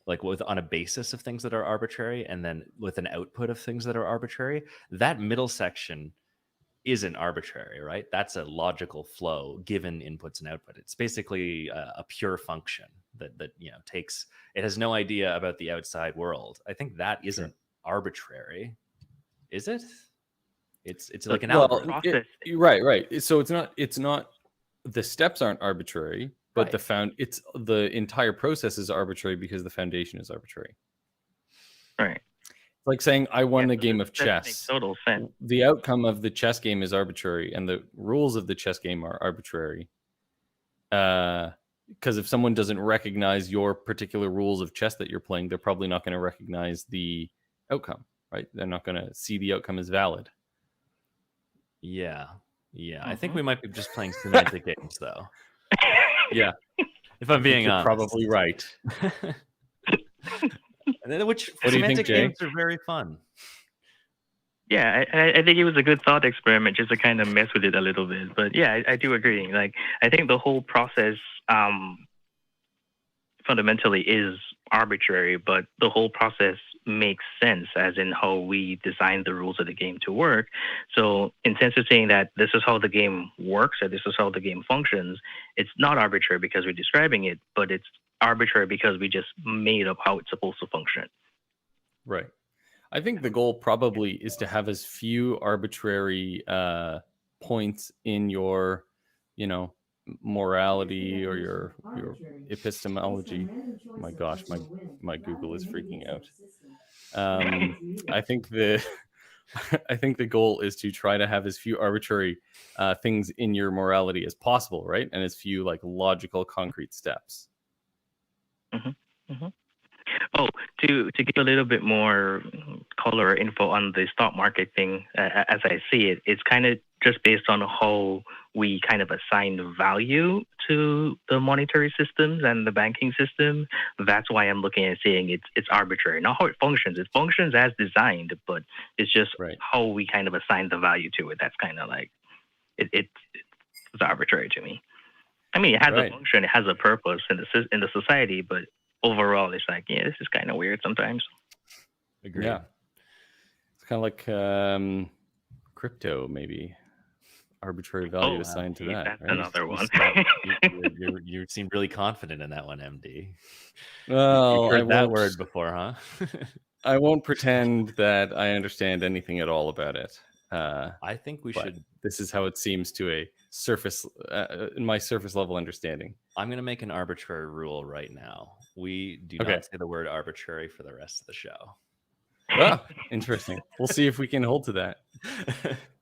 like on a basis of things that are arbitrary, and then with an output of things that are arbitrary, that middle section isn't arbitrary, right? That's a logical flow given inputs and output. It's basically a pure function that takes, it has no idea about the outside world. I think that isn't arbitrary, is it? It's like an algorithm. Right. So it's not the steps aren't arbitrary, but it's the entire process is arbitrary because the foundation is arbitrary. Right. It's like saying I won a game of that chess. makes total sense. The outcome of the chess game is arbitrary, and the rules of the chess game are arbitrary. Because if someone doesn't recognize your particular rules of chess that you're playing, they're probably not going to recognize the outcome, right? They're not going to see the outcome as valid. Yeah. I think we might be just playing semantic games, though. Yeah. If I'm being you're honest. Probably right. Which what do you semantic think, Jay? games are very fun. Yeah, I think it was a good thought experiment just to kind of mess with it a little bit. But yeah, I do agree. Like, I think the whole process fundamentally is arbitrary, but the whole process makes sense, as in how we design the rules of the game to work. So in sense of saying that this is how the game works, or this is how the game functions, it's not arbitrary because we're describing it, but it's arbitrary because we just made up how it's supposed to function. Right. I think the goal probably is to have as few arbitrary points in your, morality or your epistemology. Oh my gosh, my Google is freaking out. I think I think the goal is to try to have as few arbitrary things in your morality as possible, right? And as few like logical, concrete steps. Oh, to give a little bit more color or info on the stock market thing, as I see it, it's kind of just based on how we kind of assign value to the monetary systems and the banking system. That's why I'm looking at saying it's arbitrary, not how it functions. It functions as designed, but it's just how we kind of assign the value to it. That's kind of like it's arbitrary to me. I mean, it has a function, it has a purpose in the society, but overall, it's like, yeah, this is kind of weird sometimes. Agree. Yeah. It's kind of like crypto, maybe. Arbitrary value assigned to that. That's right? another one. You seem really confident in that one, MD. Well, You've heard that word before, huh? I won't pretend that I understand anything at all about it. I think we should. This is how it seems to a surface, in my surface level understanding. I'm going to make an arbitrary rule right now. We do not say the word arbitrary for the rest of the show. Ah, interesting. We'll see if we can hold to that.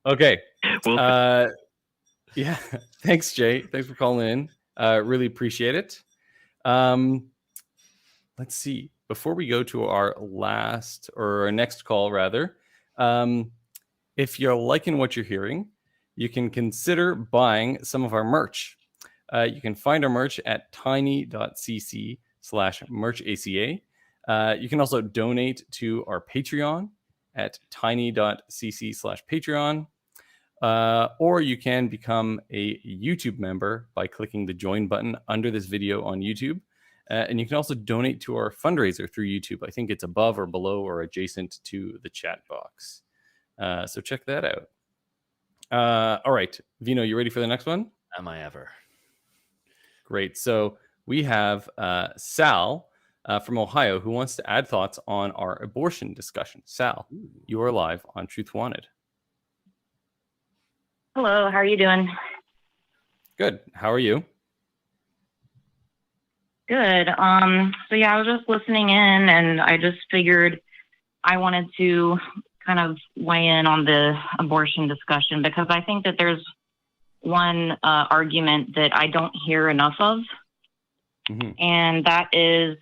Okay. Yeah. Thanks, Jay. Thanks for calling in. Really appreciate it. Let's see. Before we go to our next call, rather, if you're liking what you're hearing, you can consider buying some of our merch. You can find our merch at tiny.cc/merchaca. You can also donate to our Patreon at tiny.cc/Patreon. Or you can become a YouTube member by clicking the join button under this video on YouTube. And you can also donate to our fundraiser through YouTube. I think it's above or below or adjacent to the chat box. So check that out. All right, Vino, you ready for the next one? Am I ever? Great. So we have Sal from Ohio who wants to add thoughts on our abortion discussion. Sal, you are live on Truth Wanted. Hello, how are you doing? Good. How are you? Good. So yeah, I was just listening in and I just figured I wanted to kind of weigh in on the abortion discussion because I think that there's one argument that I don't hear enough of. And that is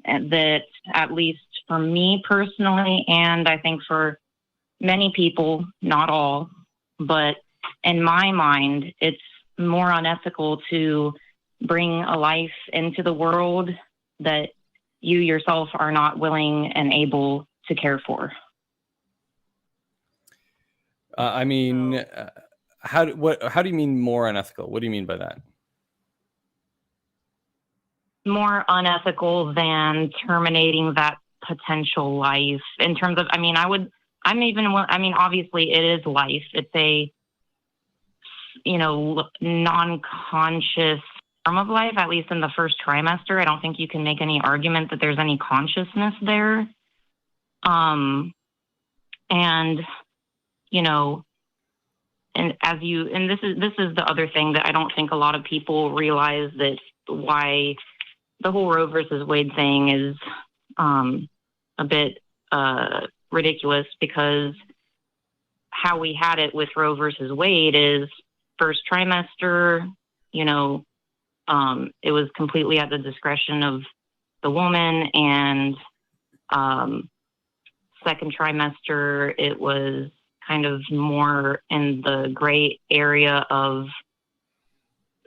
that, at least for me personally, and I think for many people, not all, but in my mind, it's more unethical to bring a life into the world that you yourself are not willing and able to care for. I mean, how do you mean more unethical? What do you mean by that? More unethical than terminating that potential life in terms of, obviously it is life. It's a, non-conscious form of life, at least in the first trimester. I don't think you can make any argument that there's any consciousness there. And this is the other thing that I don't think a lot of people realize, that why the whole Roe versus Wade thing is a bit ridiculous, because how we had it with Roe versus Wade is first trimester, it was completely at the discretion of the woman, and second trimester, it was kind of more in the gray area of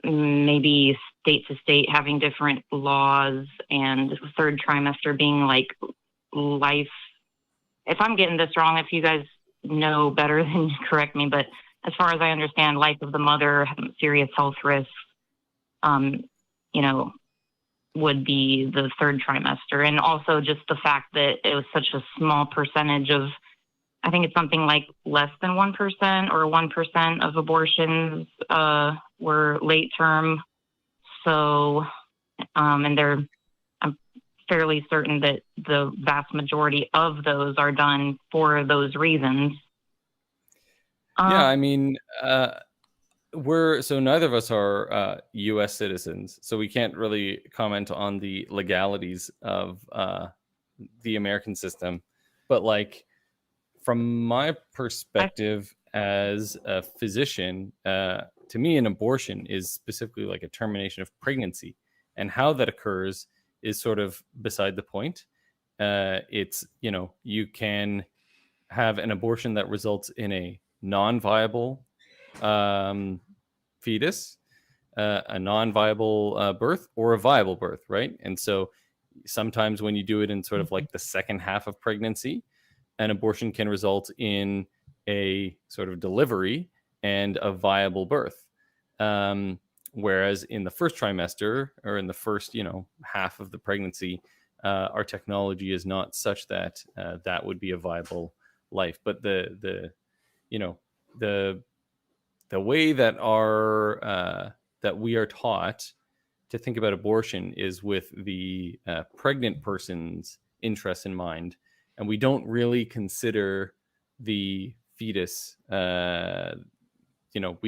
maybe state to state having different laws, and the third trimester being like life. If I'm getting this wrong, if you guys know better, then correct me. But as far as I understand, life of the mother, serious health risks, would be the third trimester. And also just the fact that it was such a small percentage of, I think it's something like less than 1% or 1% of abortions were late term. So, and they're fairly certain that the vast majority of those are done for those reasons. Yeah, I mean, so neither of us are U.S. citizens, so we can't really comment on the legalities of the American system. But like, from my perspective as a physician, to me, an abortion is specifically like a termination of pregnancy, and how that occurs is sort of beside the point. It's, you can have an abortion that results in a non-viable fetus, a non-viable birth, or a viable birth, right? And so sometimes when you do it in sort of like the second half of pregnancy, an abortion can result in a sort of delivery and a viable birth. Whereas in the first trimester, or in the first, half of the pregnancy, our technology is not such that that would be a viable life. But the way that that we are taught to think about abortion is with the pregnant person's interests in mind, and we don't really consider the fetus. We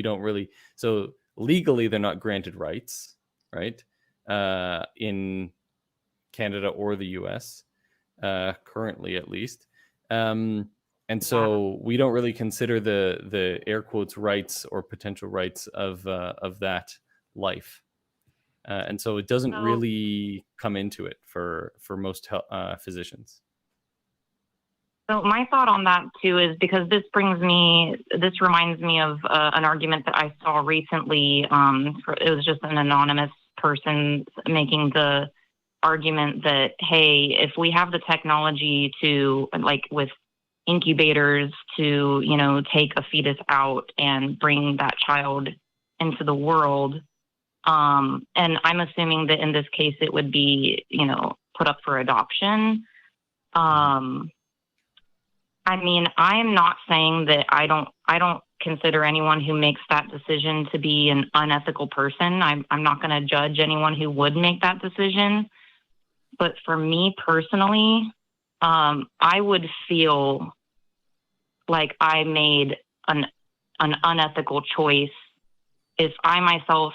don't really. So legally, they're not granted rights, right? In Canada or the U.S. Currently, at least. And so we don't really consider the air quotes rights or potential rights of that life, and so it doesn't really come into it for most physicians. So my thought on that too is, because this reminds me of an argument that I saw recently. It was just an anonymous person making the argument that, hey, if we have the technology to, like, with incubators to, take a fetus out and bring that child into the world. And I'm assuming that in this case, it would be, put up for adoption. I mean, I'm not saying that I don't consider anyone who makes that decision to be an unethical person. I'm not going to judge anyone who would make that decision. But for me personally, I would feel like I made an unethical choice if I myself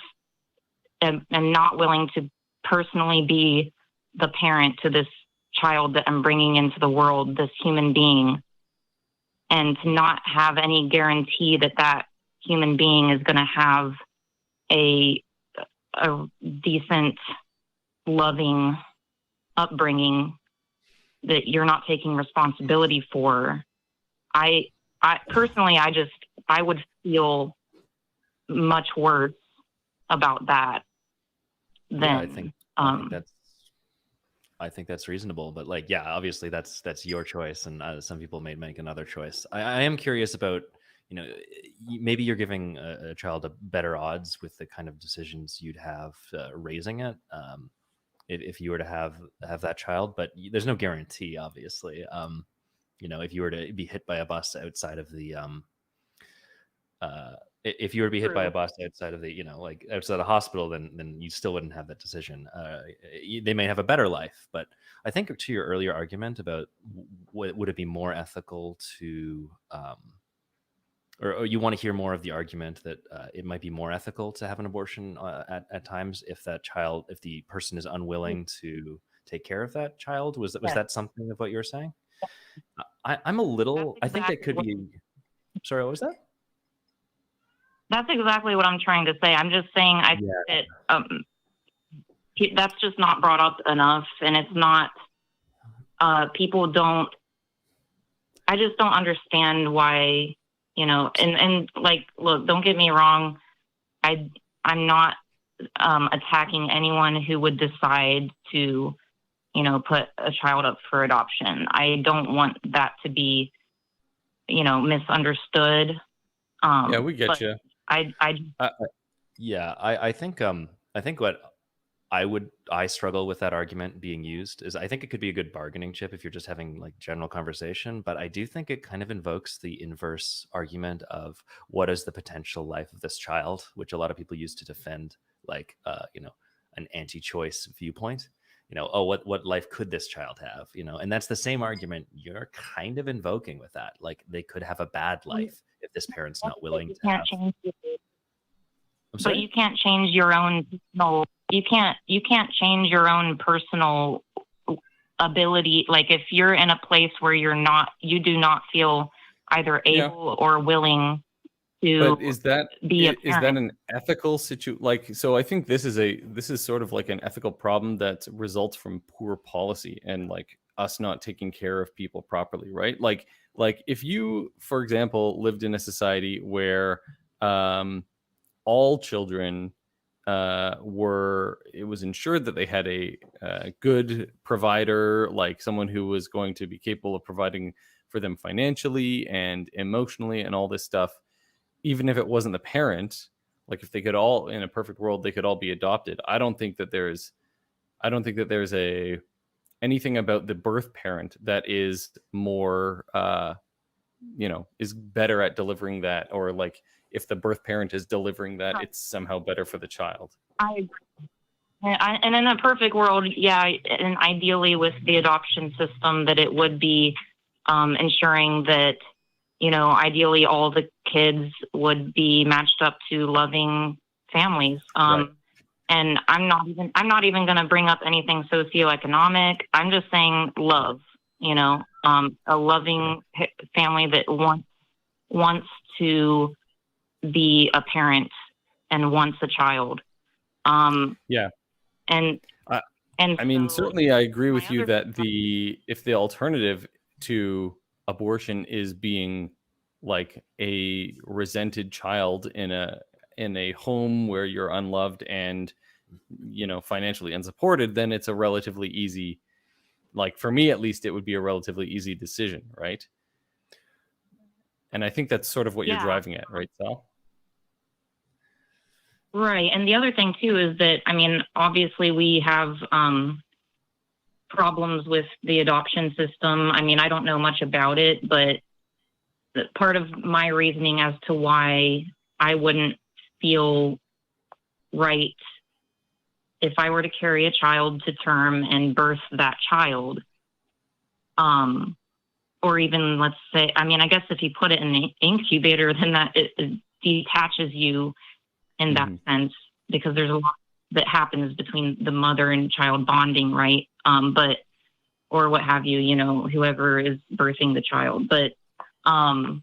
am not willing to personally be the parent to this child that I'm bringing into the world, this human being, and to not have any guarantee that that human being is going to have a decent, loving upbringing that you're not taking responsibility for. I personally, I would feel much worse about that than. Yeah, I think that's reasonable, but like, yeah, obviously that's your choice, and some people may make another choice. I am curious about, maybe you're giving a child a better odds with the kind of decisions you'd have raising it, if you were to have that child, but there's no guarantee, obviously. If you were to be hit by a bus outside of the if you were to be hit by a bus outside of the, like outside the hospital, then you still wouldn't have that decision. They may have a better life, but I think to your earlier argument about would it be more ethical to, or you want to hear more of the argument that it might be more ethical to have an abortion at times if the person is unwilling to take care of that child. Was that something of what you were saying? I'm a little. I think that could be. Sorry, what was that? That's exactly what I'm trying to say. I'm just saying I think that that's just not brought up enough, and it's not. People don't. I just don't understand why, and like, look, don't get me wrong. I'm not attacking anyone who would decide to, put a child up for adoption. I don't want that to be, misunderstood. Yeah, we get you. I think what I struggle with that argument being used is I think it could be a good bargaining chip if you're just having like general conversation, but I do think it kind of invokes the inverse argument of what is the potential life of this child, which a lot of people use to defend like an anti-choice viewpoint. oh, what life could this child have? And that's the same argument you're kind of invoking with that. Like they could have a bad life if this parent's not willing to have. But you can't change your own personal. You can't change your own personal ability. Like if you're in a place where you do not feel either able or willing to. But is that an ethical situation? Like, so I think this is sort of like an ethical problem that results from poor policy and like us not taking care of people properly, right? Like if you, for example, lived in a society where all children it was ensured that they had a good provider, like someone who was going to be capable of providing for them financially and emotionally and all this stuff, even if it wasn't the parent. Like if they could all, in a perfect world, they could all be adopted. I don't think that there's anything about the birth parent that is more is better at delivering that, or like if the birth parent is delivering that, it's somehow better for the child. I agree. And in a perfect world, and ideally with the adoption system, that it would be ensuring that, ideally all the kids would be matched up to loving families. Right. And I'm not even going to bring up anything socioeconomic. I'm just saying love, a loving family that wants to be a parent and wants a child. And I mean, certainly I agree with you that if the alternative to abortion is being like a resented child in a home where you're unloved and financially unsupported, then it's a relatively easy, like for me at least, it would be a relatively easy decision, right? And I think that's sort of what you're driving at, right, Sal? Right. And the other thing too is that, I mean, obviously we have problems with the adoption system. I mean, I don't know much about it, but part of my reasoning as to why I wouldn't feel right if I were to carry a child to term and birth that child, or even let's say, I mean, I guess if you put it in the incubator, then that it detaches you in that sense, because there's a lot that happens between the mother and child bonding, right? Or what have you, whoever is birthing the child. But my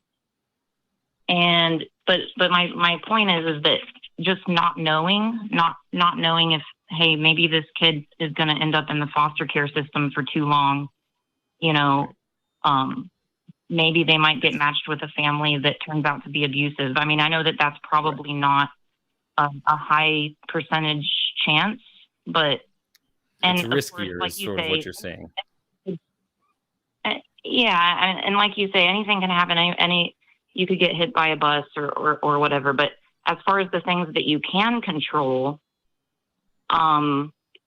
point is that just not knowing if, hey, maybe this kid is going to end up in the foster care system for too long, maybe they might get matched with a family that turns out to be abusive. I mean, I know that that's probably not a high percentage chance, but it's riskier, is sort of what you're saying. Yeah, and like you say, anything can happen. You could get hit by a bus or whatever. But as far as the things that you can control,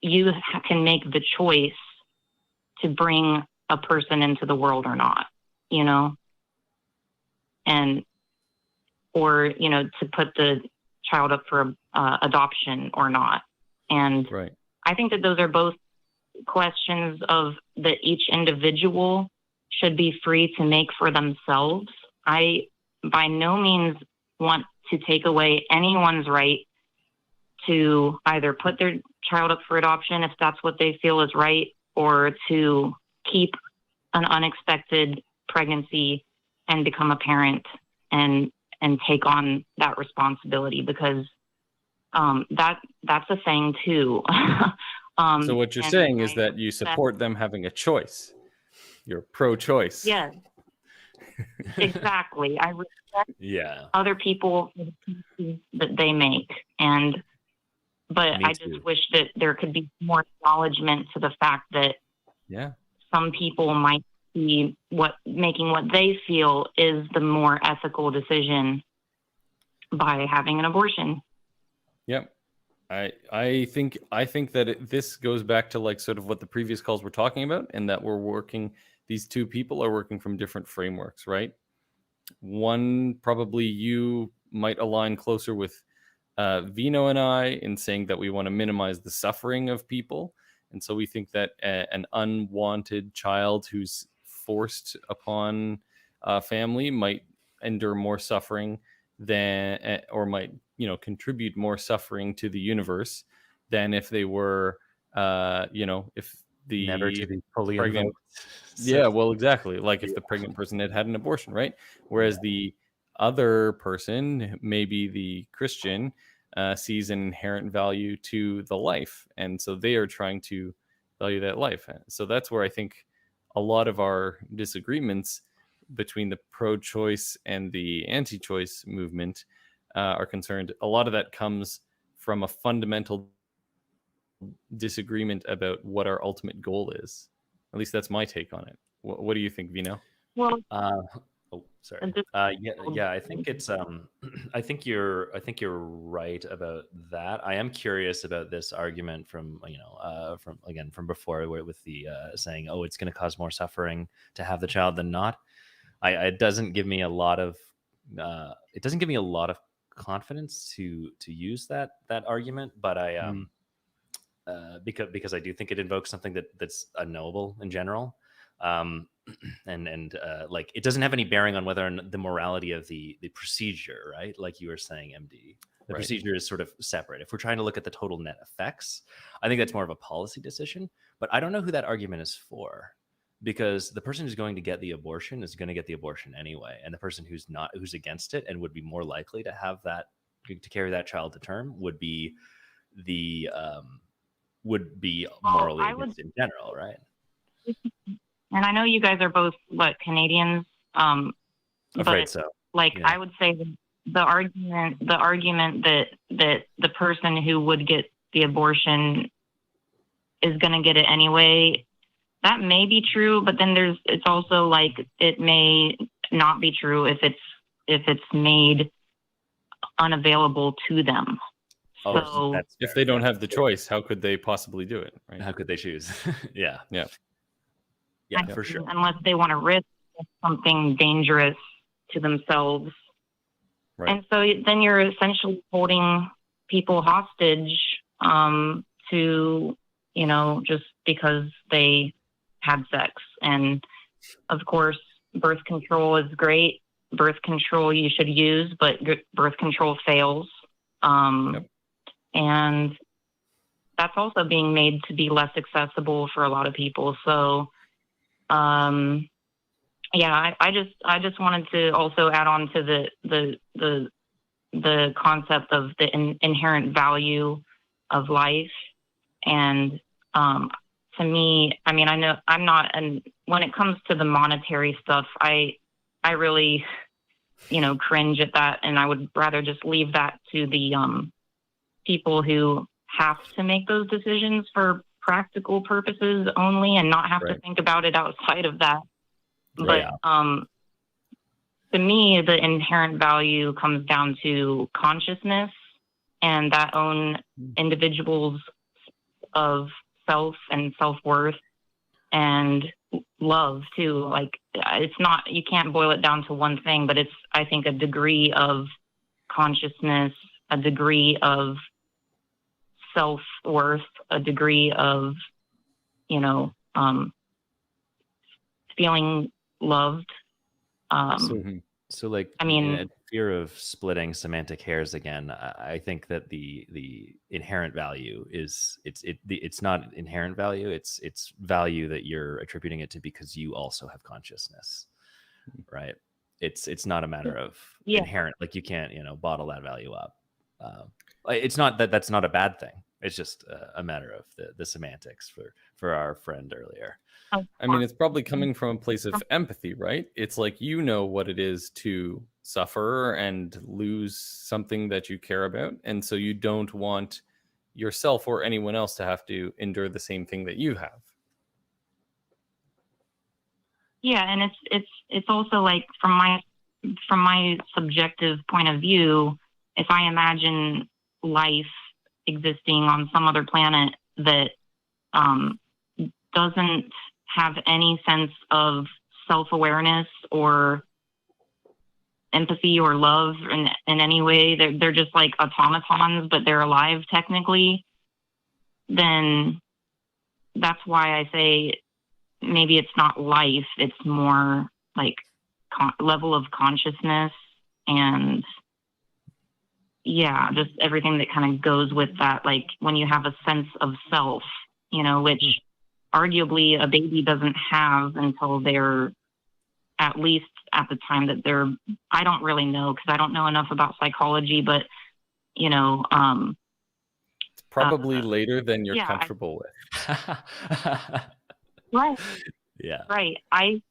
you can make the choice to bring a person into the world or not, or to put the child up for adoption or not. And right. I think that those are both questions of that each individual should be free to make for themselves. I by no means want to take away anyone's right to either put their child up for adoption if that's what they feel is right, or to keep an unexpected pregnancy and become a parent and take on that responsibility, because that's a thing too. So what you're saying is that you support them having a choice. You're pro-choice. Yes, exactly. I respect other people for the choices that they make, but I just wish that there could be more acknowledgement to the fact that some people might be making what they feel is the more ethical decision by having an abortion. Yep. I think that this goes back to like sort of what the previous calls were talking about, and that these two people are working from different frameworks, right? One, probably you might align closer with Vino and I in saying that we want to minimize the suffering of people, And so we think that an unwanted child who's forced upon a family might endure more suffering than, or might, contribute more suffering to the universe than if they were, if the Never to be fully pregnant. invoked. Yeah, well, exactly. Like if the pregnant person had an abortion, right? Whereas the other person, maybe the Christian, sees an inherent value to the life, and so they are trying to value that life. So that's where I think a lot of our disagreements between the pro-choice and the anti-choice movement are concerned. A lot of that comes from a fundamental disagreement about what our ultimate goal is. At least that's my take on it. What do you think, Vino? Well, oh, sorry. Yeah. I think it's. I think you're right about that. I am curious about this argument from from before, with the saying, "Oh, it's going to cause more suffering to have the child than not." It doesn't give me a lot of. It doesn't give me a lot of confidence to use that argument, but because I do think it invokes something that's unknowable in general, and like it doesn't have any bearing on whether the morality of the procedure, right? Like you were saying, MD, the procedure is sort of separate. If we're trying to look at the total net effects, I think that's more of a policy decision. But I don't know who that argument is for, because the person who's going to get the abortion is going to get the abortion anyway, and the person who's against it and would be more likely to have to carry that child to term would be morally against in general, right? And I know you guys are both Canadians. Afraid so. Like I would say the argument that the person who would get the abortion is going to get it anyway, that may be true, but then it's also like it may not be true if it's made unavailable to them. So if they don't have the choice, how could they possibly do it? Right? How could they choose? Yeah, for sure. Unless they want to risk something dangerous to themselves. Right. And so then you're essentially holding people hostage to, just because they had sex. And of course, birth control is great. Birth control you should use, but birth control fails. And that's also being made to be less accessible for a lot of people. So, I just wanted to also add on to the concept of the inherent value of life. And to me, I mean, I know I'm not, and when it comes to the monetary stuff, I really, cringe at that, and I would rather just leave that to the people who have to make those decisions for practical purposes only, and not have to think about it outside of that. But to me, the inherent value comes down to consciousness and that own individuals of self and self-worth and love too. Like it's not, you can't boil it down to one thing, but it's, I think, a degree of consciousness, a degree of self-worth, a degree of, feeling loved. So like, I mean, in fear of splitting semantic hairs again, I think that the inherent value is it's not inherent value. It's value that you're attributing it to because you also have consciousness, right? It's not a matter of inherent, like you can't, bottle that value up. It's not that's not a bad thing. It's just a matter of the semantics for our friend earlier. I mean, it's probably coming from a place of empathy, right? It's like, what it is to suffer and lose something that you care about. And so you don't want yourself or anyone else to have to endure the same thing that you have. Yeah. And it's also like from my subjective point of view, if I imagine life existing on some other planet that doesn't have any sense of self-awareness or empathy or love in any way, they're just like automatons, but they're alive technically, then that's why I say maybe it's not life, it's more like level of consciousness and just everything that kind of goes with that. Like when you have a sense of self, which arguably a baby doesn't have until they're at least at the time that they're, I don't really know because I don't know enough about psychology, but it's probably later than you're comfortable with. Right. Yeah. Right. I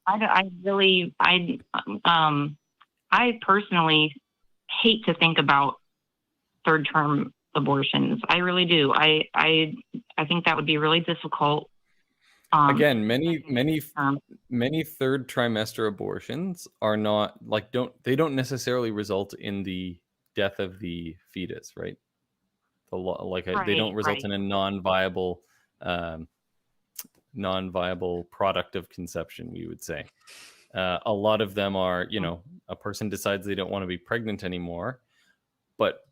personally hate to think about third term abortions. I really do. I think that would be really difficult. Again, many third trimester abortions are not they don't necessarily result in the death of the fetus, right? They don't result in a non-viable product of conception, we would say. A lot of them are, a person decides they don't want to be pregnant anymore, but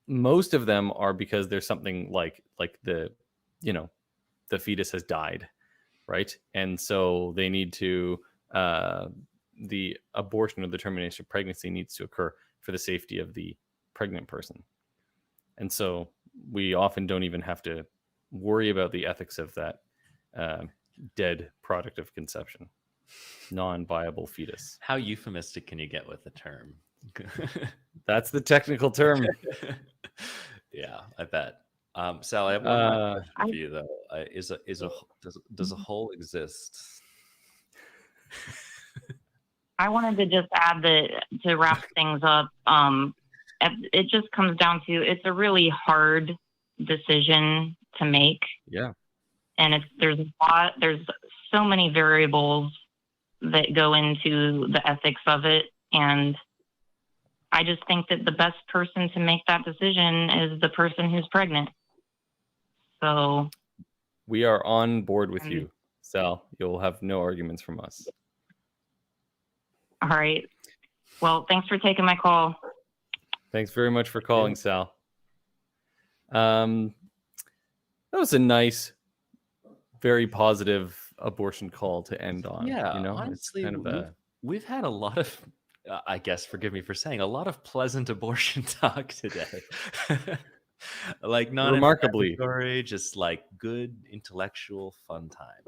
most of them are because there's something like the fetus has died, right? And so they need to, the abortion or the termination of pregnancy needs to occur for the safety of the pregnant person. And so we often don't even have to worry about the ethics of that dead product of conception, non-viable fetus. How euphemistic can you get with the term? That's the technical term. Yeah, I bet. Sal, I have one more question for you though. Does a hole exist? I wanted to just add that to wrap things up. It just comes down to it's a really hard decision to make. Yeah. And there's so many variables that go into the ethics of it. And I just think that the best person to make that decision is the person who's pregnant. So we are on board with you, Sal. You'll have no arguments from us. All right. Well, thanks for taking my call. Thanks very much for calling, Sal. That was a nice, very positive abortion call to end on. Yeah, honestly, kind of we've had a lot of, I guess, forgive me for saying, a lot of pleasant abortion talk today. Like not remarkably, just like good intellectual fun time,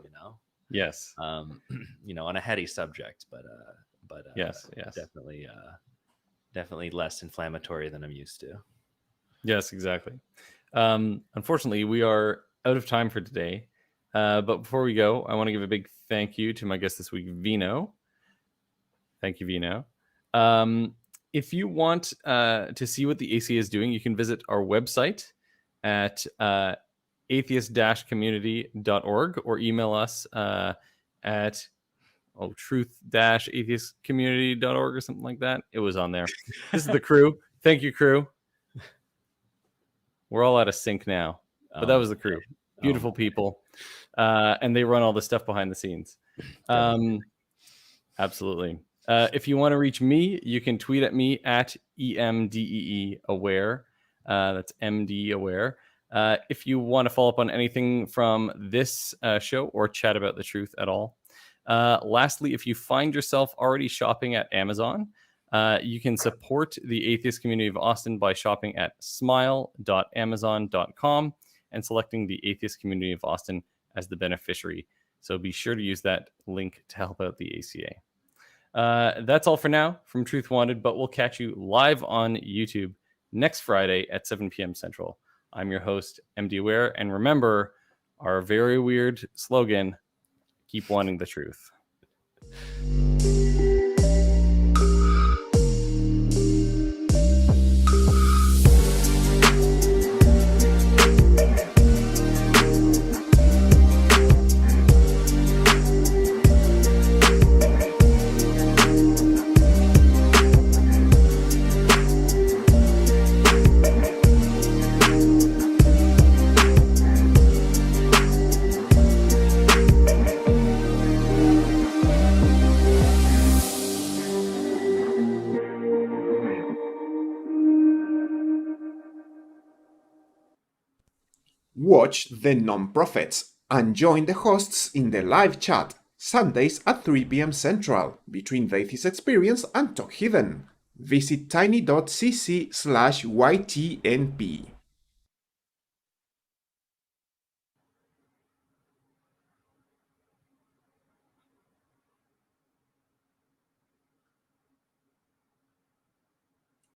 Yes. On a heady subject, but yes, definitely less inflammatory than I'm used to. Yes, exactly. Unfortunately, we are out of time for today. But before we go, I want to give a big thank you to my guest this week, Vino. Thank you, Vino. If you want to see what the ACA is doing, you can visit our website at atheist-community.org or email us at truth-atheistcommunity.org or something like that. It was on there. This is the crew. Thank you, crew. We're all out of sync now, but that was the crew. Beautiful people. And they run all the stuff behind the scenes. Absolutely. If you want to reach me, you can tweet at me at EMDEE-aware. That's MD aware. If you want to follow up on anything from this show or chat about the truth at all. Lastly, if you find yourself already shopping at Amazon, you can support the atheist community of Austin by shopping at smile.amazon.com and selecting the atheist community of Austin as the beneficiary. So be sure to use that link to help out the ACA. That's all for now from Truth Wanted, but we'll catch you live on YouTube next Friday at 7 p.m. Central. I'm your host, MD Aware, and remember our very weird slogan, keep wanting the truth. Watch the non-profits And join the hosts in the live chat, Sundays at 3 p.m. Central, between the Atheist Experience and Talk Hidden. Visit tiny.cc/ytnp.